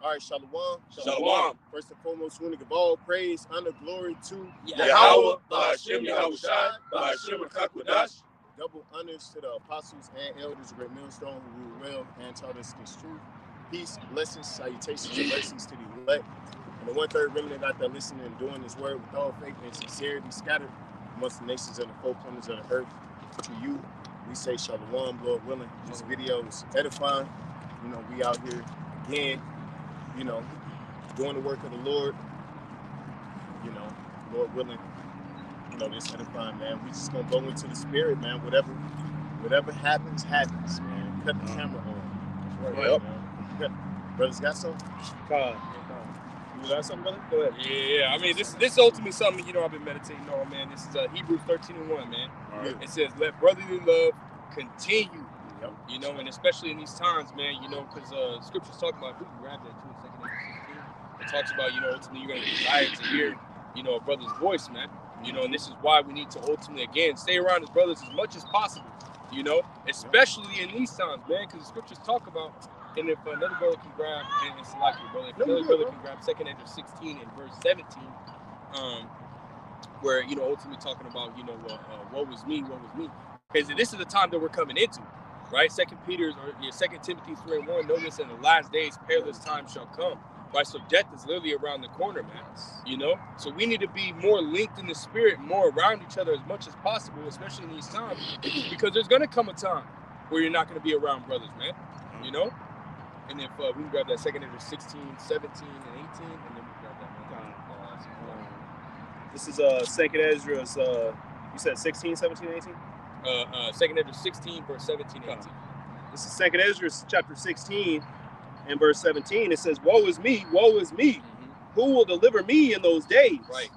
All right, Shalom. Shalom. First and foremost, we want to give all praise, honor, glory to Yahweh, Ba'ashem Yahushai, Ba'ashem Akakwadash. Double honors to the apostles and elders of Great Millstone who ruled well and taught us this truth. Peace, blessings, salutations, and blessings to the elect. And the 1/3 remnant out there listening and doing this word with all faith and sincerity, scattered amongst the nations and the four corners of the earth. To you, we say Shalom, Lord willing. This video is edifying. You know, we out here again, you know, doing the work of the Lord. You know, Lord willing. You know, this edifying, man. We just gonna go into the spirit, man. Whatever happens, man. Cut the camera on. Yep. Brothers got something? You got something, brother? Go ahead. Yeah. I mean, this is ultimately something, you know, I've been meditating on, man. This is Hebrews 13:1, man. Right. It says, let brotherly love continue. Yep. You know, and especially in these times, man, you know, because scripture's talking about, we can grab that too in 2 Corinthians 16. It talks about, you know, ultimately you're going to desire to hear, you know, a brother's voice, man. You know, and this is why we need to ultimately, again, stay around his brothers as much as possible, you know, especially in these times, man, because the scriptures talk about, and if another brother can grab, and it's like your brother, if another brother can grab 2 Corinthians 16 and verse 17, where, you know, ultimately talking about, you know, woe is me, because this is the time that we're coming into, right? 2 Timothy 3:1, know this, in the last days, perilous times shall come. Right, so death is literally around the corner, man. You know, so we need to be more linked in the spirit, more around each other as much as possible, especially in these times, because there's gonna come a time where you're not gonna be around brothers, man. You know, and if we can grab that 2 Corinthians 16, 17, and 18, and then we can grab that. This is 2 Ezra's. You said 16, 17, 18. 2 Corinthians 16, verse 17, 18. This is 2 Ezra's chapter 16. In verse 17, it says, woe is me, woe is me. Mm-hmm. Who will deliver me in those days? Right.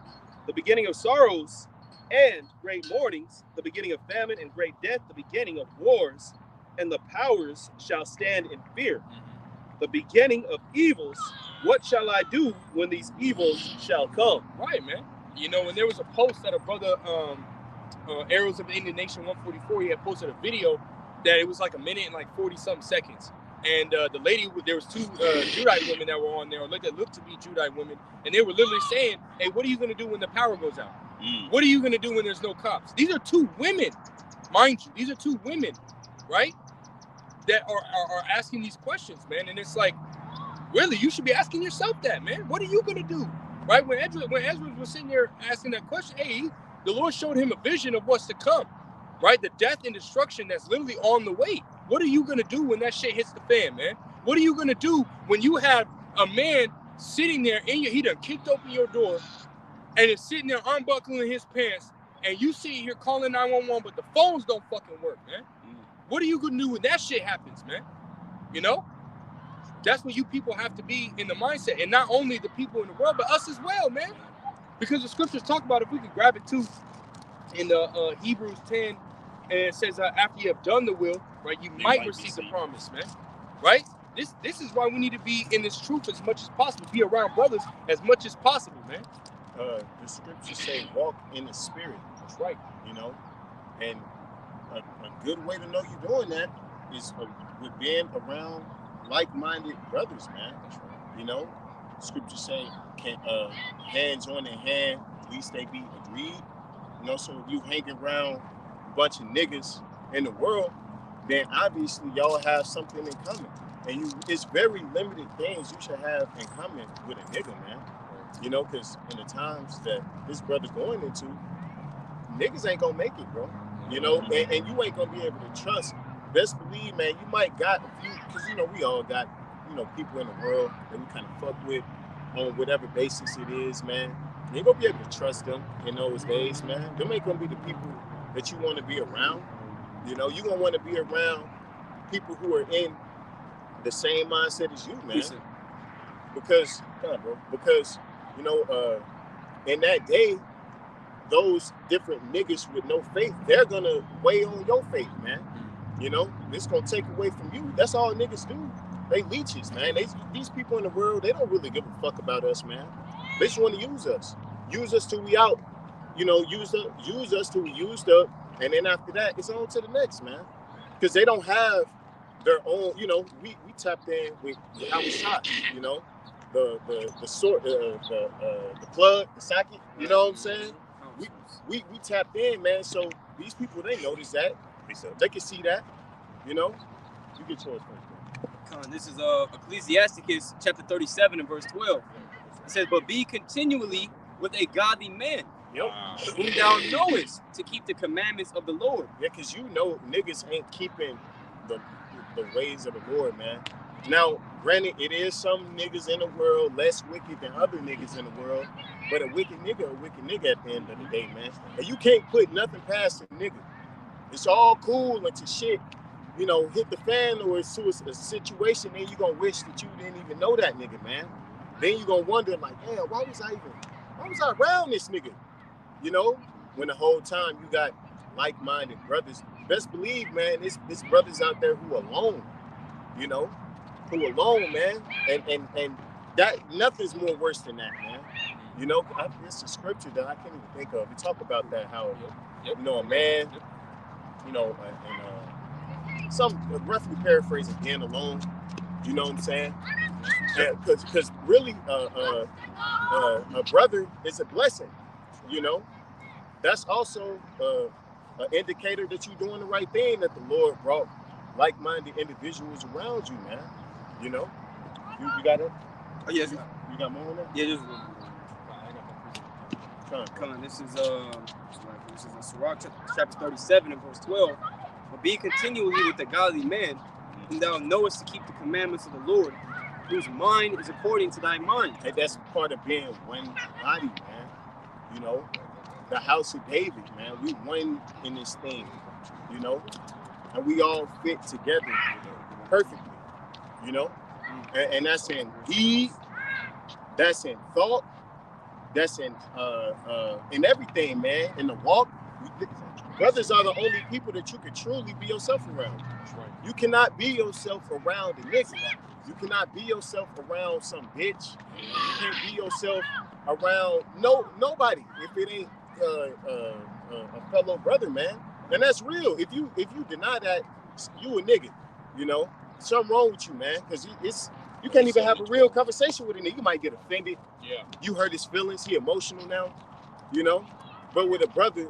The beginning of sorrows and great mournings, the beginning of famine and great death, the beginning of wars, and the powers shall stand in fear. Mm-hmm. The beginning of evils, what shall I do when these evils shall come? Right, man. You know, when there was a post that a brother, Arrows of the Indian Nation 144, he had posted a video that it was like a minute and like 40-something seconds. And the lady, there was two Judite women that were on there, or that looked to be Judite women, and they were literally saying, hey, what are you going to do when the power goes out? What are you going to do when there's no cops? These are two women, mind you. These are two women, right, that are asking these questions, man. And it's like, really, you should be asking yourself that, man. What are you going to do, right? When Ezra was sitting there asking that question, hey, the Lord showed him a vision of what's to come, right? The death and destruction that's literally on the way. What are you going to do when that shit hits the fan, man? What are you going to do when you have a man sitting there, he done kicked open your door and is sitting there unbuckling his pants, and you sit here calling 911, but the phones don't fucking work, man? What are you going to do when that shit happens, man? You know? That's what you people have to be in the mindset. And not only the people in the world, but us as well, man. Because the scriptures talk about, if we could grab it too, in the Hebrews 10, and it says, after you have done the will, right, you might receive the promise, man. Right? This is why we need to be in this truth as much as possible. Be around brothers as much as possible, man. The scriptures say walk in the spirit. That's right. You know, and a good way to know you're doing that is with being around like-minded brothers, man. That's right. You know, scriptures say, hands on in hand, at least they be agreed. You know, so if you hanging around bunch of niggas in the world, then obviously y'all have something in common. And it's very limited things you should have in common with a nigga, man. You know, because in the times that this brother's going into, niggas ain't gonna make it, bro. You know, and you ain't gonna be able to trust. Best believe, man, you might got a few, because, you know, we all got, you know, people in the world that we kind of fuck with on whatever basis it is, man. You ain't gonna be able to trust them in those days, man. Them ain't gonna be the people that you want to be around. You know, you're gonna want to be around people who are in the same mindset as you, man. Because, you know, in that day, those different niggas with no faith, they're gonna weigh on your faith, man. You know, it's gonna take away from you. That's all niggas do. They leeches, man. These people in the world, they don't really give a fuck about us, man. They just want to use us. Use us till we out. You know, use us till we used up. And then after that, it's on to the next, man. because they don't have their own. You know, we tapped in with how we shot. You know, the plug, the socket. You know what I'm saying? We tapped in, man. So these people, they notice that. They can see that. You know, you get yours first. This is Ecclesiasticus chapter 37 and verse 12. It says, "But be continually with a godly man, whom thou knowest to keep the commandments of the Lord." Yeah, because you know niggas ain't keeping the ways of the Lord, man. Now, granted, it is some niggas in the world less wicked than other niggas in the world, but a wicked nigga at the end of the day, man. And you can't put nothing past a nigga. It's all cool until shit, you know, hit the fan or it's to a situation, then you gonna wish that you didn't even know that nigga, man. Then you gonna wonder, like, damn, why was I around this nigga? You know, when the whole time you got like-minded brothers. Best believe, man, it's brothers out there who are alone, you know, man. And that nothing's more worse than that, man. You know, it's a scripture that I can't even think of. We talk about that, how, you know, a man, you know, and some roughly paraphrasing, being alone, you know what I'm saying? Because really, a brother is a blessing, you know? That's also an indicator that you're doing the right thing, that the Lord brought like-minded individuals around you, man. You know? You got it? Oh, yes. You got more on that? Yeah, just this is Sirach chapter 37 and verse 12. "But be continually with the godly man, whom thou knowest to keep the commandments of the Lord, whose mind is according to thy mind." And that's part of being one body, man. You know, the house of David, man. We one in this thing, you know, and we all fit together perfectly, you know. And that's in deed, that's in thought, that's in everything, man. In the walk, brothers are the only people that you can truly be yourself around. You cannot be yourself around a nigga. You cannot be yourself around some bitch. You can't be yourself around nobody if it ain't a fellow brother, man. And that's real. If you deny that, you a nigga. You know, something wrong with you, man. Because you can't even have a real conversation with a nigga. You might get offended. Yeah. You hurt his feelings. He emotional now. You know. But with a brother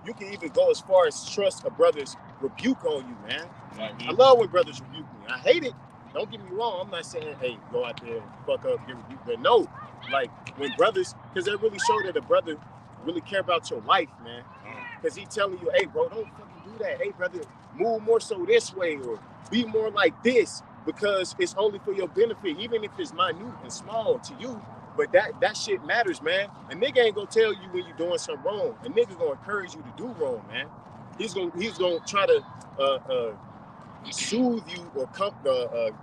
you can even go as far as trust a brother's rebuke on you, man. Mm-hmm. I love when brothers rebuke me. I hate it. Don't get me wrong. I'm not saying, hey, go out there and fuck up, get rebuked. But no, like when brothers, because they really show that a brother really care about your life, man. Because he telling you, hey, bro, don't fucking do that. Hey, brother, move more so this way or be more like this, because it's only for your benefit, even if it's minute and small to you. But that shit matters, man. A nigga ain't gonna tell you when you're doing something wrong. A nigga gonna encourage you to do wrong, man. He's gonna try to soothe you or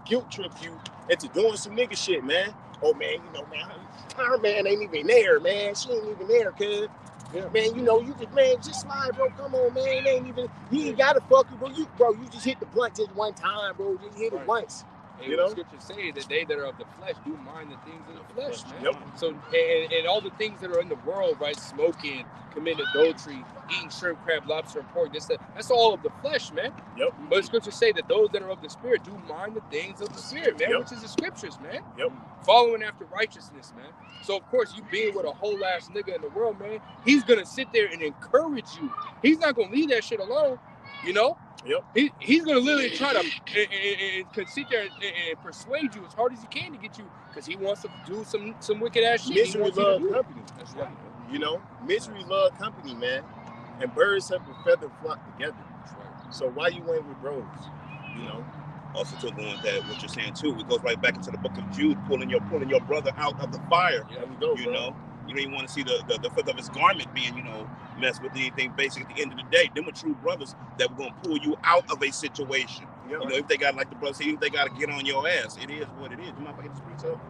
guilt trip you into doing some nigga shit, man. Oh man, you know, man, her man ain't even there, man. She ain't even there, cuz. Yeah. Man, you know, you just slide, bro. Come on, man. He ain't gotta fuck you, bro. You just hit the blunt just one time, bro. Just hit it once. And you know, scriptures say that they that are of the flesh do mind the things of the flesh, man. Yep. So and all the things that are in the world, right? Smoking, committing adultery, eating shrimp, crab, lobster, and pork. That's all of the flesh, man. Yep. But the scriptures say that those that are of the spirit do mind the things of the spirit, man, which is the scriptures, man. Yep. Following after righteousness, man. So of course, you being with a whole ass nigga in the world, man, he's gonna sit there and encourage you. He's not gonna leave that shit alone, you know. Yep. He's gonna literally try to sit there and persuade you as hard as he can to get you, because he wants to do some wicked ass shit. Misery love company. That's right. You know, misery love company, man. And birds have a feather flock together. That's right. So why you ain't with bros? You know. Also, to go on that, what you're saying too, it goes right back into the book of Jude, pulling your brother out of the fire. Yeah, there we go, you know. You don't even want to see the feather of his garment being, you know, messed with anything. Basically, at the end of the day, them are true brothers that were gonna pull you out of a situation. Yeah, you know, if they got, like the brother said, if they got to get on your ass, it is what it is. You mind if I get this piece up?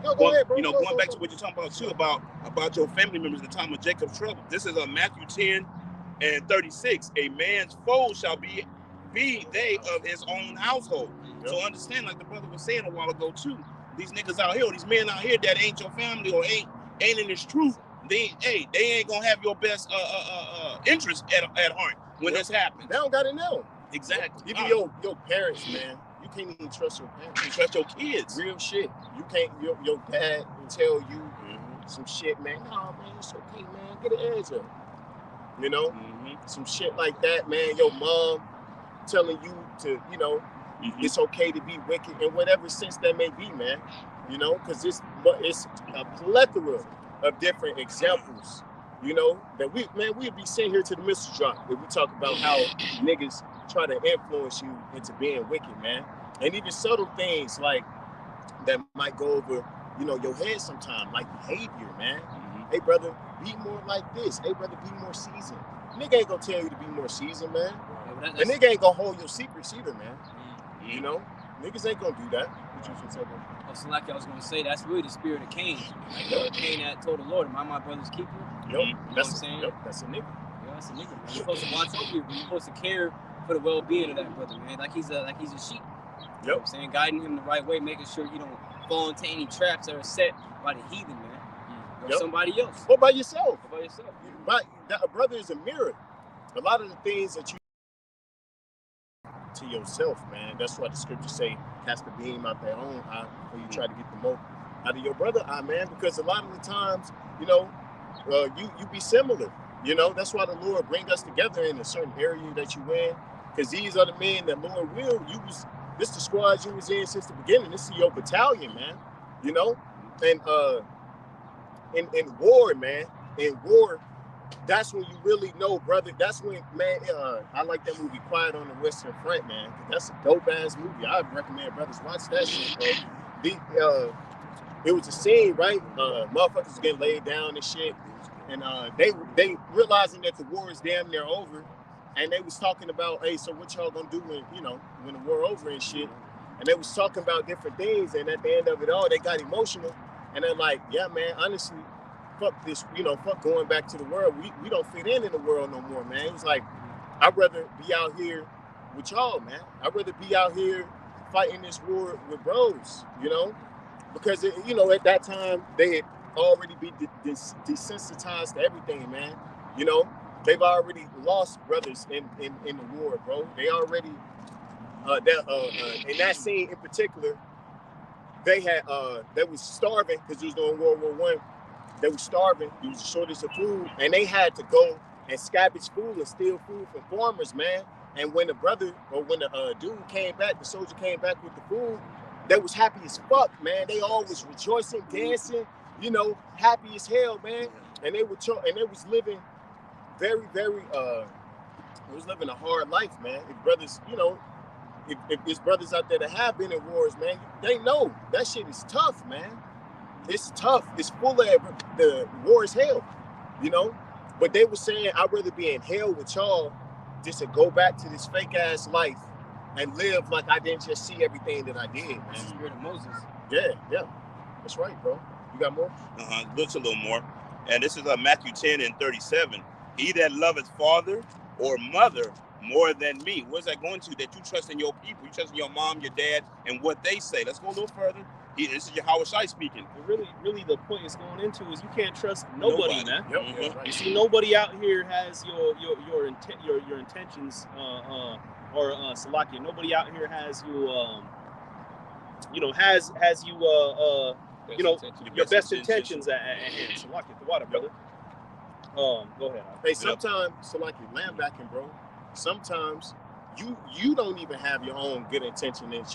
Go ahead, bro. You know, going back to what you're talking about too, about your family members in the time of Jacob's trouble. This is Matthew 10 and 36. A man's foe shall be they of his own household. Yep. So understand, like the brother was saying a while ago too, these niggas out here, or these men out here that ain't your family or ain't in this truth, they ain't gonna have your best interest at heart when this happens. They don't gotta know. Exactly. Even your parents, man. You can't even trust your parents. You trust your kids. Real shit. You can't. Your dad will tell you some shit, man. No, man, it's okay, man. Get an edge up. You know, some shit like that, man. Your mom telling you to, you know, it's okay to be wicked in whatever sense that may be, man. You know, because it's a plethora of different examples. You know, that we'd be sitting here to the missile drop if we talk about how niggas try to influence you into being wicked, man. And even subtle things like that might go over, you know, your head sometime, like behavior, man. Hey, brother, be more like this. Hey, brother, be more seasoned. Nigga ain't gonna tell you to be more seasoned, man. And nigga ain't gonna hold your secrets either, man. You know, niggas ain't gonna do that. What you should say, bro? So like I was gonna say, that's really the spirit of Cain. Like Cain that told the Lord, "Am I my brother's keeper?" Yep, you know what I'm saying? Yep, that's a nigga. Yeah, that's a nigga, man. You're supposed to watch over you. You're supposed to care for the well-being of that brother, man. Like he's a sheep. You know what I'm saying? Guiding him the right way, making sure you don't fall into any traps that are set by the heathen, man. Or somebody else. Or by yourself. Or by yourself. A brother is a mirror. A lot of the things that you to yourself, man. That's why the scriptures say, cast the beam out their own eye before you try to get the mote out of your brother eye, man. Because a lot of the times, you know, you be similar. You know, that's why the Lord bring us together in a certain area that you in. Because these are the men that Lord will use. This the squad you was in since the beginning. This is your battalion, man. You know, and in war, man, in war, that's when you really know, brother. That's when, man, I like that movie Quiet on the Western Front, man. That's a dope ass movie. I recommend brothers watch that shit, bro. It was a scene, right? Motherfuckers getting laid down and shit, and they realizing that the war is damn near over, and they was talking about, hey, so what y'all gonna do when the war over and shit, and they was talking about different things, and at the end of it all, they got emotional, and they're like, yeah, man, honestly, fuck this, fuck going back to the world. We don't fit in the world no more, man. It's like, I'd rather be out here with y'all, man. I'd rather be out here fighting this war with bros, because, at that time, they had already been desensitized to everything, man. They've already lost brothers in the war, bro. They already, in that scene in particular, they was starving because it was during World War I. They were starving. There was a shortage of food, and they had to go and scavenge food and steal food from farmers, man. And when the dude came back, the soldier came back with the food, they was happy as fuck, man. They all was rejoicing, dancing, happy as hell, man. And they was living very, very, they was living a hard life, man. If brothers, if there's brothers out there that have been in wars, man, they know that shit is tough, man. It's tough. It's full of the war is hell, But they were saying, I'd rather be in hell with y'all just to go back to this fake ass life and live like I didn't just see everything that I did, man. That's the spirit of Moses. Yeah. That's right, bro. You got more? Looks a little more. And this is Matthew 10:37. He that loveth father or mother more than me. Where's that going to? That you trust in your people. You trust in your mom, your dad, and what they say. Let's go a little further. This is Yahweh Shai speaking. Really, the point it's going into is you can't trust nobody. Man. Yep. Right. You see, nobody out here has your intentions, or Salakia. Nobody out here has you, has you, your best intentions at hand. Salakia, the water, brother. Go ahead. Hey, sometimes, Salakia, land backing, bro. Sometimes you don't even have your own good intention in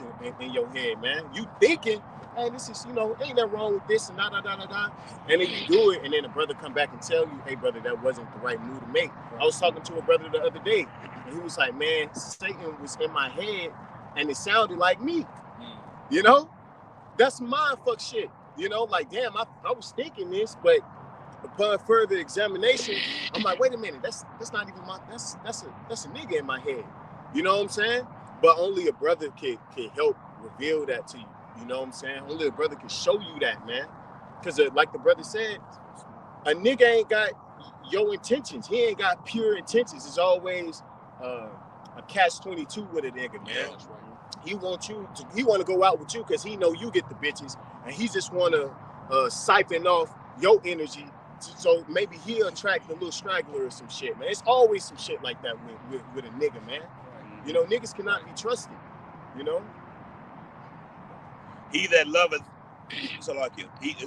your head, man. You thinking, hey, this is, ain't nothing wrong with this and da. And then you do it, and then a brother come back and tell you, hey, brother, that wasn't the right move to make. I was talking to a brother the other day, and he was like, man, Satan was in my head, and it sounded like me. That's my fuck shit. Like, damn, I was thinking this, but upon further examination, I'm like, wait a minute, that's not even that's a nigga in my head. You know what I'm saying? But only a brother can help reveal that to you. You know what I'm saying? Only a brother can show you that, man. Because like the brother said, a nigga ain't got your intentions. He ain't got pure intentions. It's always a catch-22 with a nigga, man. Yeah, that's right. He want to go out with you because he know you get the bitches, and he just want to siphon off your energy. So maybe he'll attract a little straggler or some shit, man. It's always some shit like that with a nigga, man. You know, niggas cannot be trusted. You know. He that loveth, this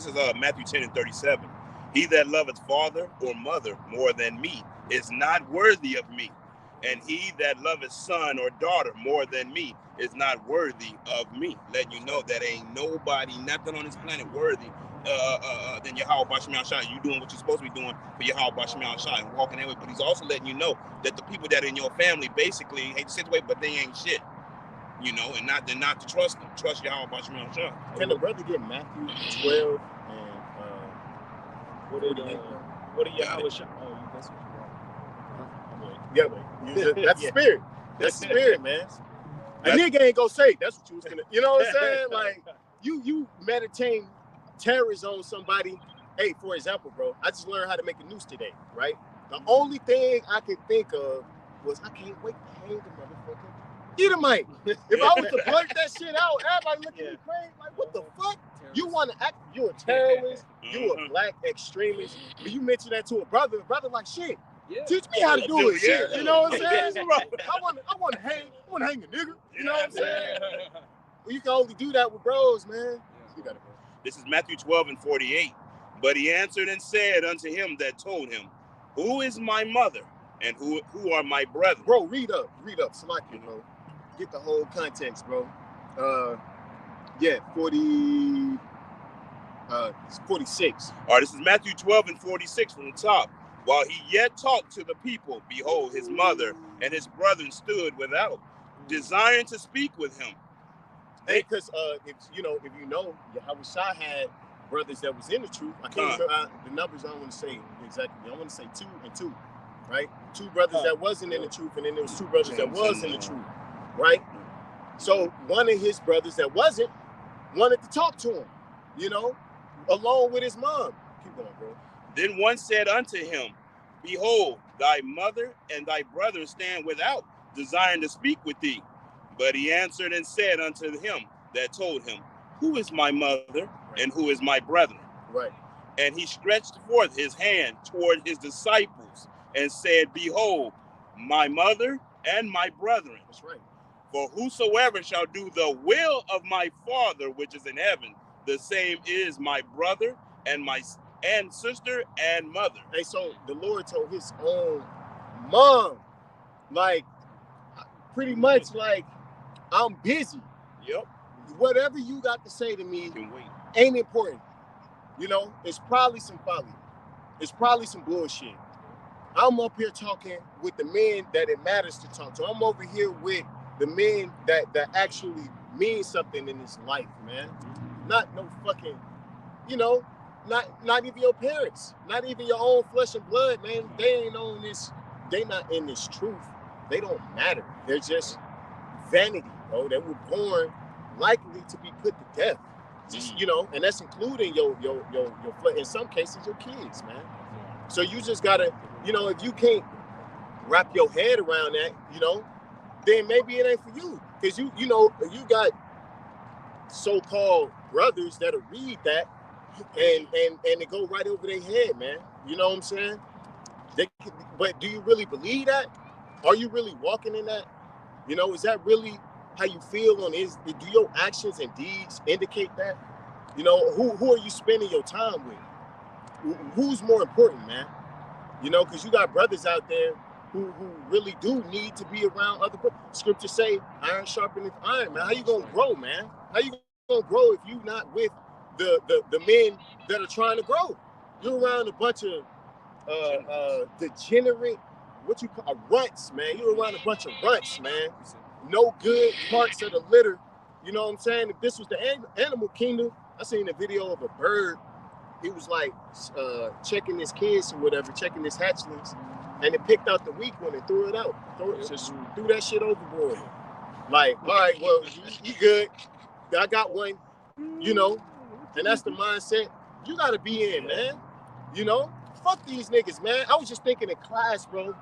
is Matthew 10:37. He that loveth father or mother more than me is not worthy of me. And he that loveth son or daughter more than me is not worthy of me. Letting you know that ain't nobody, nothing on this planet worthy than Yahweh Bashim Shai. You doing what you're supposed to be doing for Yahweh Bashim Shai and walking that way. But he's also letting you know that the people that are in your family basically hate to sit away, but they ain't shit. You know, and not to trust them. Trust Yahweh Bashim Shai. Can the brother get Matthew 12 and what are Yahweh Shai? Oh, that's what yeah, that's the spirit. That's the spirit, man. A nigga ain't gonna say that's what you was gonna. You know what I'm saying? Like you meditating terrors on somebody. Hey, for example, bro, I just learned how to make a noose today, right? The only thing I could think of was I can't wait to hang the motherfucker Edomite. If I was to blurt that shit out, everybody looking at me crazy, like, what the fuck? You want to act? You a terrorist? You a black extremist? When you mention that to a brother like, shit. Yeah. Teach me how to do it, shit. Yeah. You know what I'm saying? I want to hang a nigga. You know what I'm saying? Well, you can only do that with bros, man. You got it, bro. This is Matthew 12:48. But he answered and said unto him that told him, who is my mother and who are my brethren? Bro, read up, select it, bro. Get the whole context, bro. 46. All right, this is Matthew 12:46 from the top. While he yet talked to the people, behold, his mother and his brethren stood without, desiring to speak with him. Hey, because if you know, Yahweh Shai had brothers that was in the truth. I can't remember the numbers. I don't want to say exactly. I want to say 2 and 2, right? 2 brothers that wasn't in the truth, and then there was 2 brothers that was in the truth, right? So one of his brothers that wasn't wanted to talk to him, you know, along with his mom. Keep going, bro. Then one said unto him, behold, thy mother and thy brethren stand without, desiring to speak with thee. But he answered and said unto him that told him, who is my mother and who is my brethren? Right. And he stretched forth his hand toward his disciples and said, behold, my mother and my brethren. That's right. For whosoever shall do the will of my Father which is in heaven, the same is my brother and my sister and mother. Hey, so the Lord told his own mom, like, pretty much like, I'm busy. Yep. Whatever you got to say to me Can wait. ain't important. You know, it's probably some folly. It's probably some bullshit. I'm up here talking with the men that it matters to talk to. I'm over here with the men that actually mean something in this life, man. Not no fucking, you know, not even your parents, not even your own flesh and blood, man. They ain't on this, they not in this truth. They don't matter. They're just vanity, bro. They were born likely to be put to death. Just, you know, and that's including your in some cases your kids, man. So you just gotta, you know, if you can't wrap your head around that, you know, then maybe it ain't for you. Because you know, you got so-called brothers that'll read that and it go right over their head, man. You know what I'm saying? But do you really believe that? Are you really walking in that? You know, is that really how you feel do your actions and deeds indicate that? You know, who are you spending your time with? Who's more important, man? You know, because you got brothers out there who really do need to be around other brothers. Scriptures say, iron sharpeneth iron, man. How you gonna grow, man? How you gonna grow if you not with the men that are trying to grow? You're around a bunch of degenerate, what you call runts, man. You're around a bunch of runts, man. No good parts of the litter. You know what I'm saying? If this was the animal kingdom, I seen a video of a bird. He was like checking his kids or whatever, checking his hatchlings, and it picked out the weak one and threw it out. Just threw that shit overboard. Like, all right, well, you good. I got one, you know, and that's the mindset you gotta be in, man. You know, fuck these niggas, man. I was just thinking in class, bro.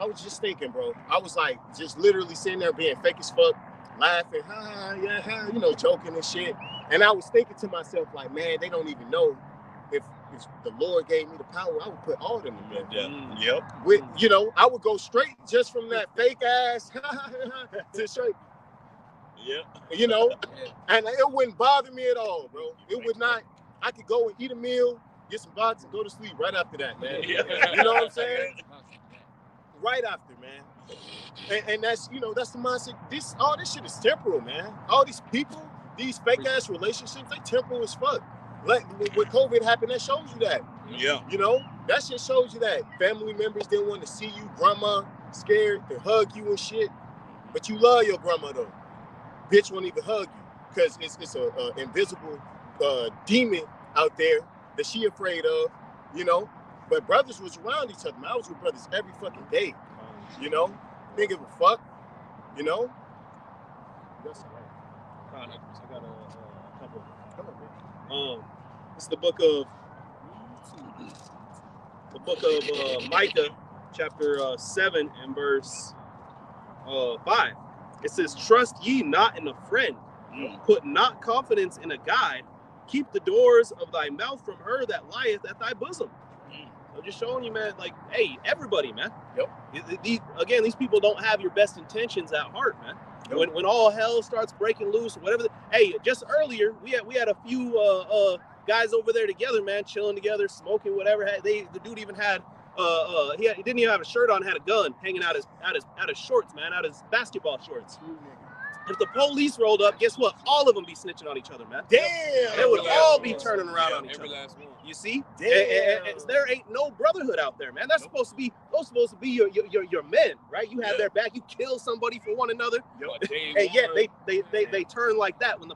I was like, just literally sitting there being fake as fuck, laughing, you know, joking and shit. And I was thinking to myself, like, man, they don't even know if if the Lord gave me the power, I would put all of them in there. Yep. With, you know, I would go straight just from that fake ass to straight, Yep. you know, and it wouldn't bother me at all, bro. It would not. I could go and eat a meal, get some vodka, and go to sleep right after that, man. Yeah. You know what I'm saying? Right after, man. And that's, you know, that's the mindset. All this shit is temporal, man. All these people, these fake ass relationships, they temporal as fuck. Like when COVID happened, that shows you that. Yeah. You know, that shit shows you that family members didn't want to see you, grandma scared to hug you and shit, but you love your grandma though. Bitch won't even hug you because it's a invisible demon out there that she afraid of, you know. But brothers was around each other. Man, I was with brothers every fucking day, you know. Didn't give a fuck, you know. That's all right. I got a couple. This is the book of Micah, chapter 7 and verse 5. It says, "Trust ye not in a friend, put not confidence in a guide. Keep the doors of thy mouth from her that lieth at thy bosom." I'm just showing you, man, like, hey, everybody, man. Yep. These people don't have your best intentions at heart, man. Yep. When all hell starts breaking loose, whatever. Hey, just earlier we had a few guys over there together, man, chilling together, smoking, whatever. The dude even had he didn't even have a shirt on, had a gun hanging out his shorts, man, out his basketball shorts. If the police rolled up, guess what? All of them be snitching on each other, man. Damn. They would all be turning around on each other. You see? Damn. And there ain't no brotherhood out there, man. That's supposed to be your men, right? You have their back. You kill somebody for one another. And yet they turn like that when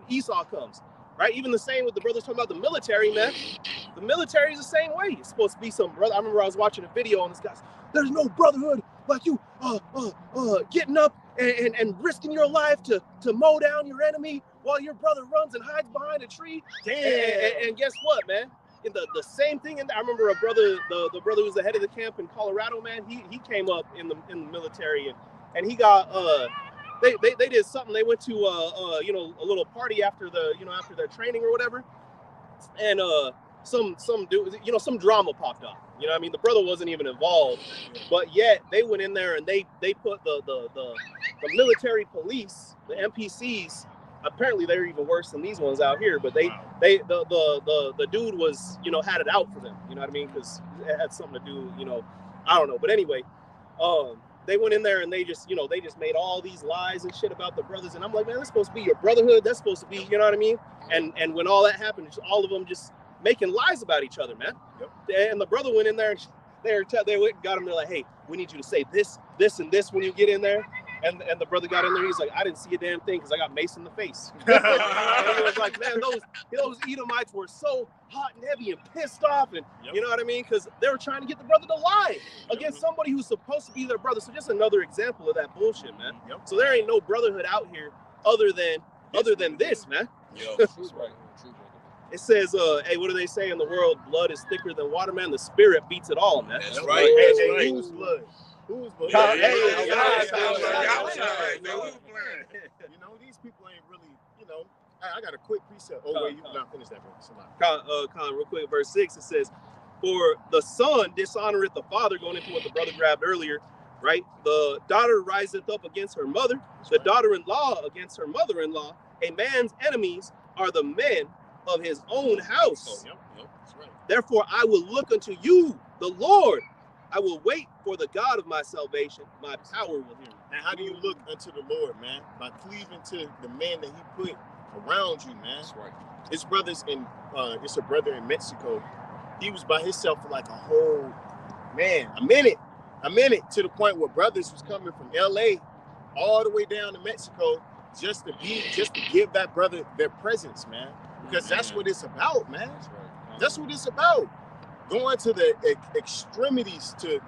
Esau comes, right? Even the same with the brothers talking about the military, man. The military is the same way. It's supposed to be some brother. I remember I was watching a video on this guy. There's no brotherhood like you getting up and risking your life to mow down your enemy while your brother runs and hides behind a tree. Damn. And guess what, man? In the same thing. I remember a brother, the brother who was the head of the camp in Colorado, man. He came up in the military and he got they did something. They went to a little party after their training or whatever, and some dude, some drama popped up. You know what I mean? The brother wasn't even involved, but yet they went in there and they put the military police, the MPCs. Apparently they're even worse than these ones out here. But the dude was, had it out for them. You know what I mean? Because it had something to do, I don't know. But anyway, they went in there and they just made all these lies and shit about the brothers. And I'm like, man, that's supposed to be your brotherhood. That's supposed to be, you know what I mean? And when all that happened, just all of them just making lies about each other, man. Yep. And the brother went in there and they went and got him. They're like, hey, we need you to say this, and this when you get in there. And the brother got in there. He's like, I didn't see a damn thing because I got mace in the face. And he was like, man, those Edomites were so hot and heavy and pissed off, and you know what I mean? Because they were trying to get the brother to lie against somebody who's supposed to be their brother. So just another example of that bullshit, man. Yep. So there ain't no brotherhood out here other than this, man. That's right. It says, hey, what do they say in the world? Blood is thicker than water, man. The spirit beats it all, man. That's right. Hey, who's blood? Who's blood? These people ain't really, I got a quick precept. Oh, wait, you not finish that, bro. Colin, real quick, verse 6, it says, for the son dishonoreth the father, going into what the brother grabbed earlier, right? The daughter riseth up against her mother, the daughter-in-law against her mother-in-law. A man's enemies are the men of his own house. That's right. Therefore, I will look unto you, the Lord. I will wait for the God of my salvation. My power will hear me. And how do you look unto the Lord, man? By cleaving to the man that he put around you, man. That's right. His brothers it's a brother in Mexico. He was by himself for like a whole, a minute to the point where brothers was coming from LA all the way down to Mexico just to give that brother their presence, man. Because that's what it's about, man. That's what it's about. Going to the extremities to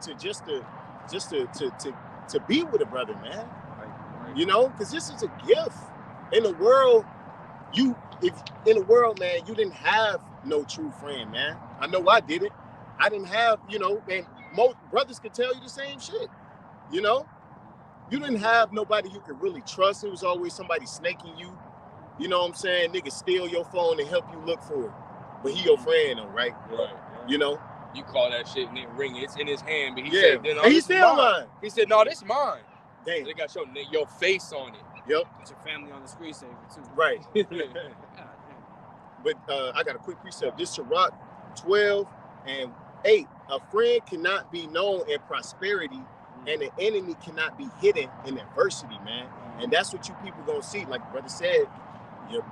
be with a brother, man. Because this is a gift. In the world, man, you didn't have no true friend, man. I know I didn't. I didn't have, and most brothers could tell you the same shit. You didn't have nobody you could really trust. It was always somebody snaking you. You know what I'm saying? Niggas steal your phone and help you look for it. but he your friend though, right? Right. You know? You call that shit and then ring it. It's in his hand, but he Yeah. said, "No, And he's this is still mine." lying. He said, "No, this is mine." Damn. They got your face on it. Yep. Put your family on the screensaver too. Right. God damn. But I got a quick precept. This Sirach 12:8. A friend cannot be known in prosperity, and an enemy cannot be hidden in adversity, man. And that's what you people gonna see. Like brother said, your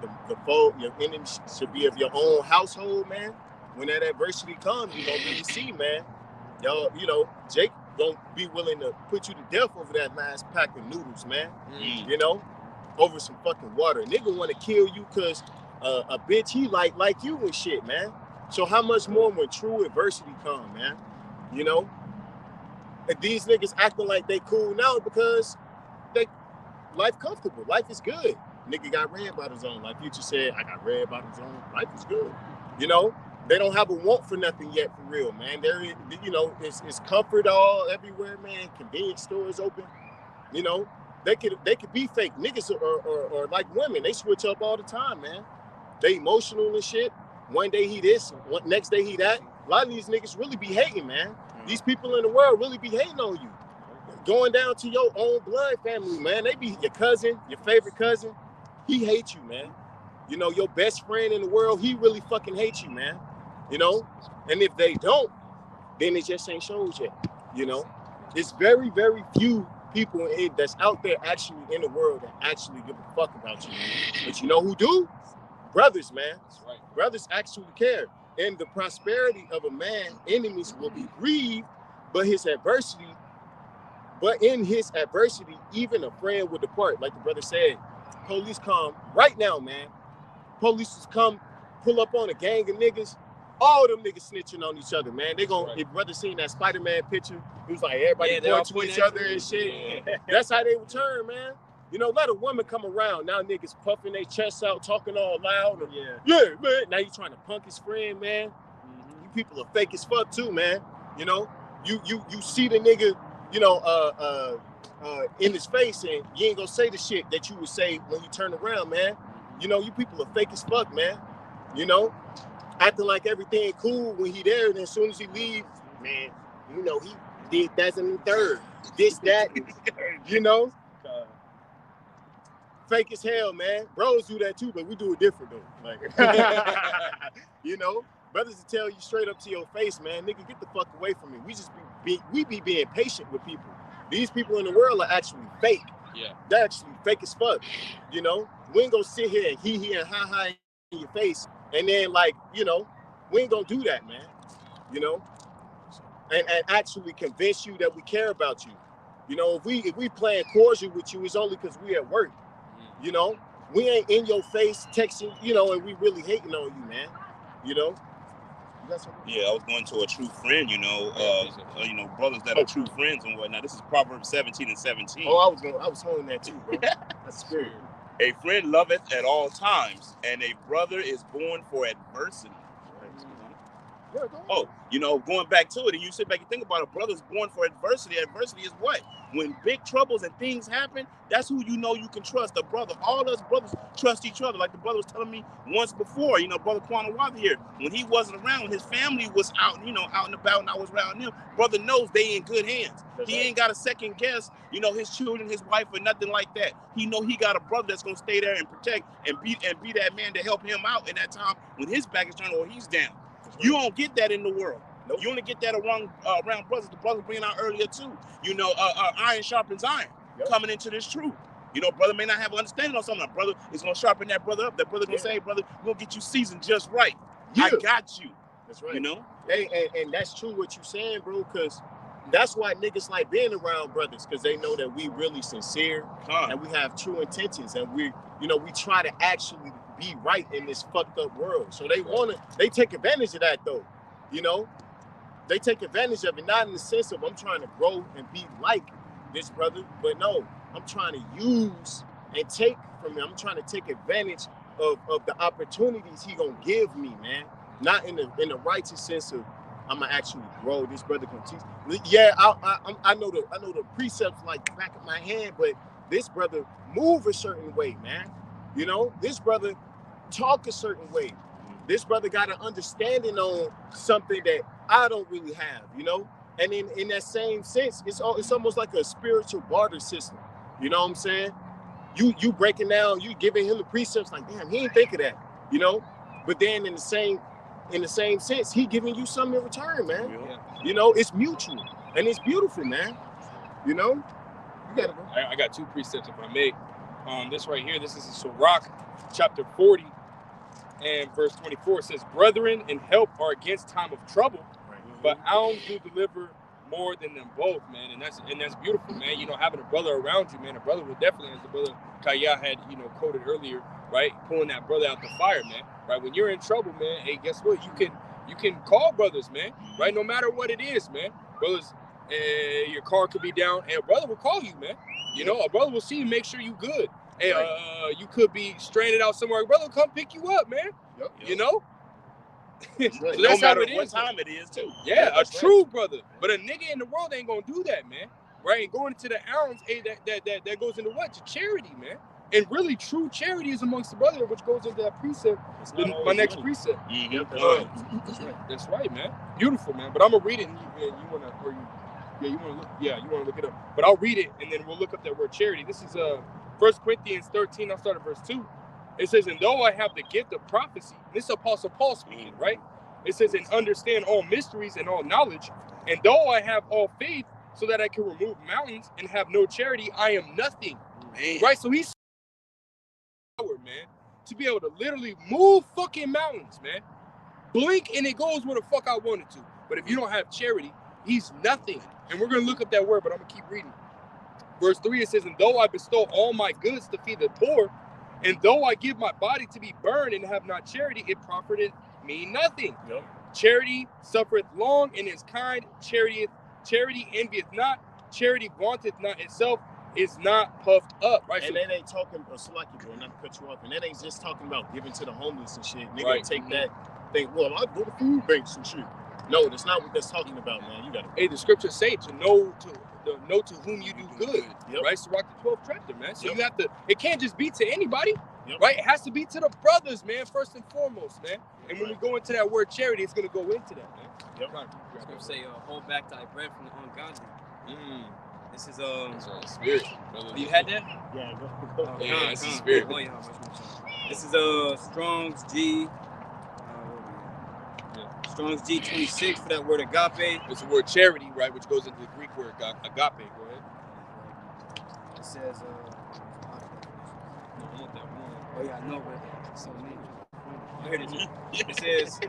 enemy should be of your own household, man. When that adversity comes, you gonna really see, man. Y'all, you know, Jake gonna be willing to put you to death over that last pack of noodles, man. You know, over some fucking water. Nigga want to kill you because a bitch he like you and shit, man. So how much more when true adversity come, man? You know, and these niggas acting like they cool now because life comfortable, life is good. Nigga got red bottoms on, like Future said. I got red bottoms on. Life is good. You know, they don't have a want for nothing yet, for real, man. There, you know, it's comfort all everywhere, man. Convenience stores open. You know, they could be fake. Niggas are like women. They switch up all the time, man. They emotional and shit. One day he this, next day he that. A lot of these niggas really be hating, man. These people in the world really be hating on you. Going down to your own blood family, man. They be your cousin, your favorite cousin. He hates you, man. You know, your best friend in the world, he really fucking hates you, man. You know? And if they don't, then it just ain't shows yet. You know? It's very, very few people that's out there actually in the world that actually give a fuck about you, man. But you know who do? Brothers, man. That's right. Brothers actually care. In the prosperity of a man, enemies will be grieved, but in his adversity, even a friend will depart. Like the brother said, police come right now, man. Police just come, pull up on a gang of niggas. All them niggas snitching on each other, man. They gonna, Right. if brother seen that Spider-Man picture, it was like everybody they all pointing to each pointing other at you. and shit. Yeah. That's how they would turn, man. You know, let a woman come around. Now niggas puffing their chests out, talking all loud. Yeah, man. Now you trying to punk his friend, man. You people are fake as fuck too, man. You know, you see the nigga, you know, in his face, and you ain't gonna say the shit that you would say when you turn around, man. You know, you people are fake as fuck, man. You know, acting like everything cool when he there, and then as soon as he leave, man, you know, he did that in the third, this, that, you know. Fake as hell, man. Bros do that too, but we do it different though. Like, you know, brothers will tell you straight up to your face, man, nigga, get the fuck away from me. We just be being patient with people. These people in the world are actually fake. Yeah. They're actually fake as fuck. You know, we ain't gonna sit here and he and ha in your face, and then like, you know, we ain't gonna do that, man. You know, and actually convince you that we care about you. You know, if we playing cordial with you, it's only because we at work. You know, we ain't in your face texting, you know, and we really hating on you, man. You know? Yeah, I was going to a true friend, you know, brothers that are true friends and whatnot. This is Proverbs 17:17. Oh, I was holding that too, bro. That's spirit. A friend loveth at all times, and a brother is born for adversity. Yeah, go on. Oh, you know, going back to it, and you sit back and think about it, brothers born for adversity. Adversity is what? When big troubles and things happen, that's who you know you can trust. A brother. All us brothers trust each other. Like the brother was telling me once before, you know, brother Quana Water here, when he wasn't around, when his family was out, you know, out and about, and I was around him, brother knows they in good hands. He ain't got a second guess, you know, his children, his wife, or nothing like that. He know he got a brother that's gonna stay there and protect and be that man to help him out in that time when his back is turned or he's down. You don't get that in the world. Nope. You only get that around brothers. The brothers bringing out earlier too. You know, iron sharpens iron. Yep. Coming into this truth. You know, brother may not have understanding on something. Brother is gonna sharpen that brother up. That brother gonna say, hey, brother, we're gonna get you seasoned just right. Yeah. I got you. That's right. You know? Hey, and that's true what you saying, bro, because that's why niggas like being around brothers, because they know that we really sincere and we have true intentions, and we try to actually be right in this fucked up world. So they take advantage of that though. You know? They take advantage of it, not in the sense of I'm trying to grow and be like this brother, but no, I'm trying to use and take from him. I'm trying to take advantage of the opportunities he gonna give me, man. Not in the righteous sense of I'm gonna actually grow. This brother gonna teach. Yeah, I know the precepts like the back of my hand, but this brother move a certain way, man. You know, this brother talk a certain way. this brother got an understanding on something that I don't really have, you know? And in that same sense, it's almost like a spiritual barter system. You know what I'm saying? You breaking down, you giving him the precepts like, damn, he ain't think of that, you know? But then in the same sense, he giving you something in return, man. Yeah. You know, it's mutual and it's beautiful, man. You know? You gotta go. I got 2 precepts if I may. This right here, this is in Sirach, chapter 40 and verse 24. It says, brethren and help are against time of trouble, but alms do deliver more than them both, man. And that's beautiful, man. You know, having a brother around you, man. A brother will definitely, as the brother Kaya had, you know, quoted earlier, right? Pulling that brother out the fire, man. Right? When you're in trouble, man, hey, guess what? You can call brothers, man. Right? No matter what it is, man. Brothers, your car could be down, and a brother will call you, man. You know, a brother will see you, make sure you good. Hey, you could be stranded out somewhere. A brother will come pick you up, man. Yep. You know? Right. So No that's how matter it what is. time it is, too. Yeah, a that's true brother. But a nigga in the world ain't gonna do that, man. Right? And going into the alms, hey, that goes into what? To charity, man. And really, true charity is amongst the brother, which goes into that precept. My next precept. That's right, man. Beautiful, man. But I'm gonna read it, and you wanna look it up. But I'll read it, and then we'll look up that word charity. This is 1 Corinthians 13. I'll start at verse 2. It says, and though I have the gift of prophecy, this is Apostle Paul speaking, right? It says, and understand all mysteries and all knowledge, and though I have all faith so that I can remove mountains and have no charity, I am nothing. Man. Right? So he's power, man, to be able to literally move fucking mountains, man. Blink and it goes where the fuck I want it to. But if you don't have charity, he's nothing. And we're going to look up that word, but I'm going to keep reading. Verse 3, it says, and though I bestow all my goods to feed the poor, and though I give my body to be burned and have not charity, it profiteth me nothing. Yep. Charity suffereth long and is kind. Charity envieth not. Charity vaunteth not itself, is not puffed up. Right? And that ain't talking about Salaki, bro, not to cut you off. And that ain't just talking about giving to the homeless and shit. Nigga Right. take that thing, well, I'll go to food banks and shit. No, that's not what that's talking about, man. You gotta Hey, the scriptures say to know to whom you do good. Yep. Right? Sirach the 12th chapter, man. So Yep. you have to, it can't just be to anybody. Yep. Right? It has to be to the brothers, man, first and foremost, man. And when we go into that word charity, it's going to go into that, man. Yep. Right. It's gonna say, hold back thy bread from the ungodly. This is That's right. Spirit, brother. you had that? Yeah, go. Yeah, it's the spirit. Oh, yeah, this is Strong's G. Strong's G26 for that word agape. It's the word charity, right, which goes into the Greek word agape. Go ahead. It says, oh yeah, I know, but so many. Here it is. It says,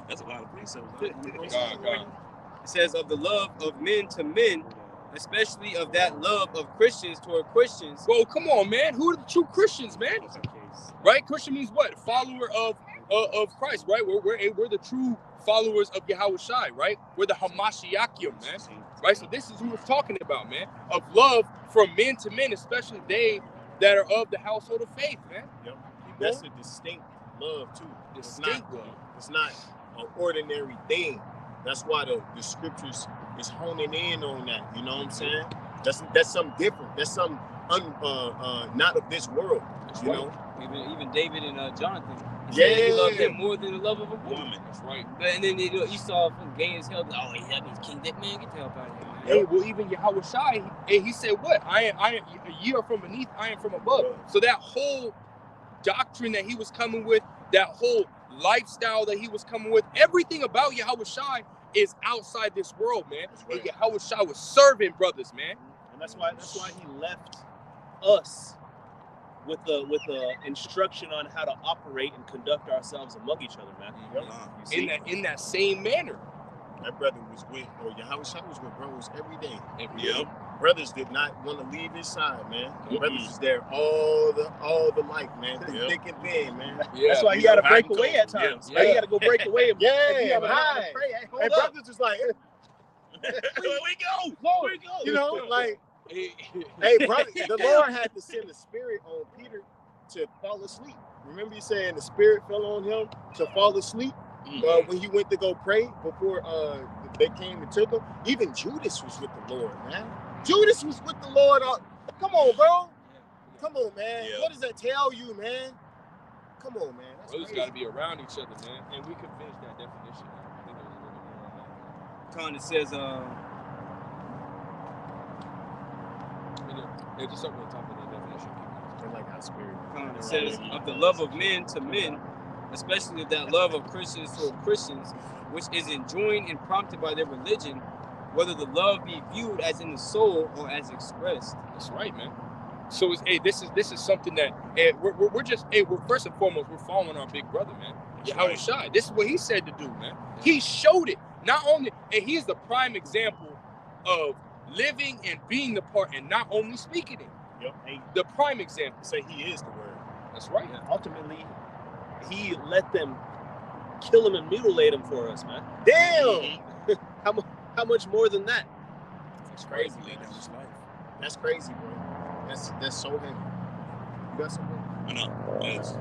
That's a lot of precepts. God. It says of the love of men to men, especially of that love of Christians toward Christians. Well, come on, man. Who are the true Christians, man? Right? Christian means what? Follower of Christ, right? We're the true followers of Yahweh Shai, right? We're the Hamashiachim, man. Right? So this is who it's talking about, man. Of love from men to men, especially they that are of the household of faith, man. Yep. That's a distinct love too. Distinct love. It's not an ordinary thing. That's why the scriptures is honing in on that. You know what I'm saying? That's something different. That's something not of this world. That's You right. know? Even David and Jonathan. Yeah. He loved him more than the love of a woman. Woman. That's right. And then Esau from gay as hell. Oh, that means King Dick, man. Get the hell out of here, man. Hey, well, even Yahweh Shai, he said what? Ye are from beneath, I am from above. So that whole doctrine that he was coming with, that whole lifestyle that he was coming with, everything about Yahweh Shai is outside this world, man. Right. And Yahweh Shai was serving brothers, man. And that's why he left us with the instruction on how to operate and conduct ourselves among each other, man. Yep. You see? In that same manner. That brother was with, or Yahweh Shai was with brothers every day. Yep. Brothers did not want to leave his side, man. Yep. Brothers was there all the life, man. Yep. Thick and thin, man. Yeah. That's why you you got to know, break hide and away go. at times. Yeah. Right? You got to go break away. And, Yeah, and you have to right. pray. Hey, hold And up. brothers was like, Where we go? Lord, Where we go? you know, like, Hey, hey, brother, the Lord had to send the spirit on Peter to fall asleep. Remember he saying the spirit fell on him to fall asleep when he went to go pray before they came and took him. Even Judas was with the Lord, man. Judas was with the Lord. Come on, bro. Come on, man. Yeah. What does that tell you, man? Come on, man. That's Brothers crazy. got to be around each other, man. And we could finish that definition. I think there was another one on that. Con, it says, Yeah, just something on top of that definition. They're like our spirit. Con, it says, of the love of men to men, especially that love of Christians toward Christians, which is enjoined and prompted by their religion, whether the love be viewed as in the soul or as expressed. That's right, man. So it's, hey, this is something that we're just, hey, we're first and foremost, we're following our big brother, man. Yahweh Shai. This is what he said to do, man. He showed it. Not only, and he is the prime example of living and being the part and not only speaking it. Yep. Hey, The prime example. say he is the word. That's right. Ultimately, he let them kill him and mutilate him for us, man. Damn. How much more than that? That's crazy, man. man. That's life. That's crazy, bro. That's so heavy. You got something? I know. Yes.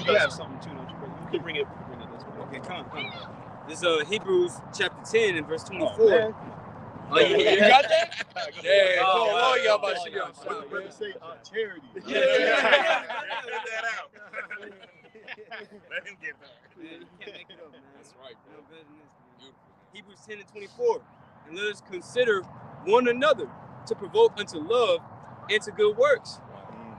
You have something too, don't you? Bro? You can bring it this way. Okay, come. This is Hebrews chapter 10 and verse 24. Oh, man. Oh, yeah, You got that? Yeah, Oh, come on, wow. y'all about to see What the brother say? Charity. Yeah. Get that out. Let him get that. Man, you can't make it up, man. That's right, No bro. better than this, man. Beautiful. Hebrews 10 and 24. And let us consider one another to provoke unto love and to good works,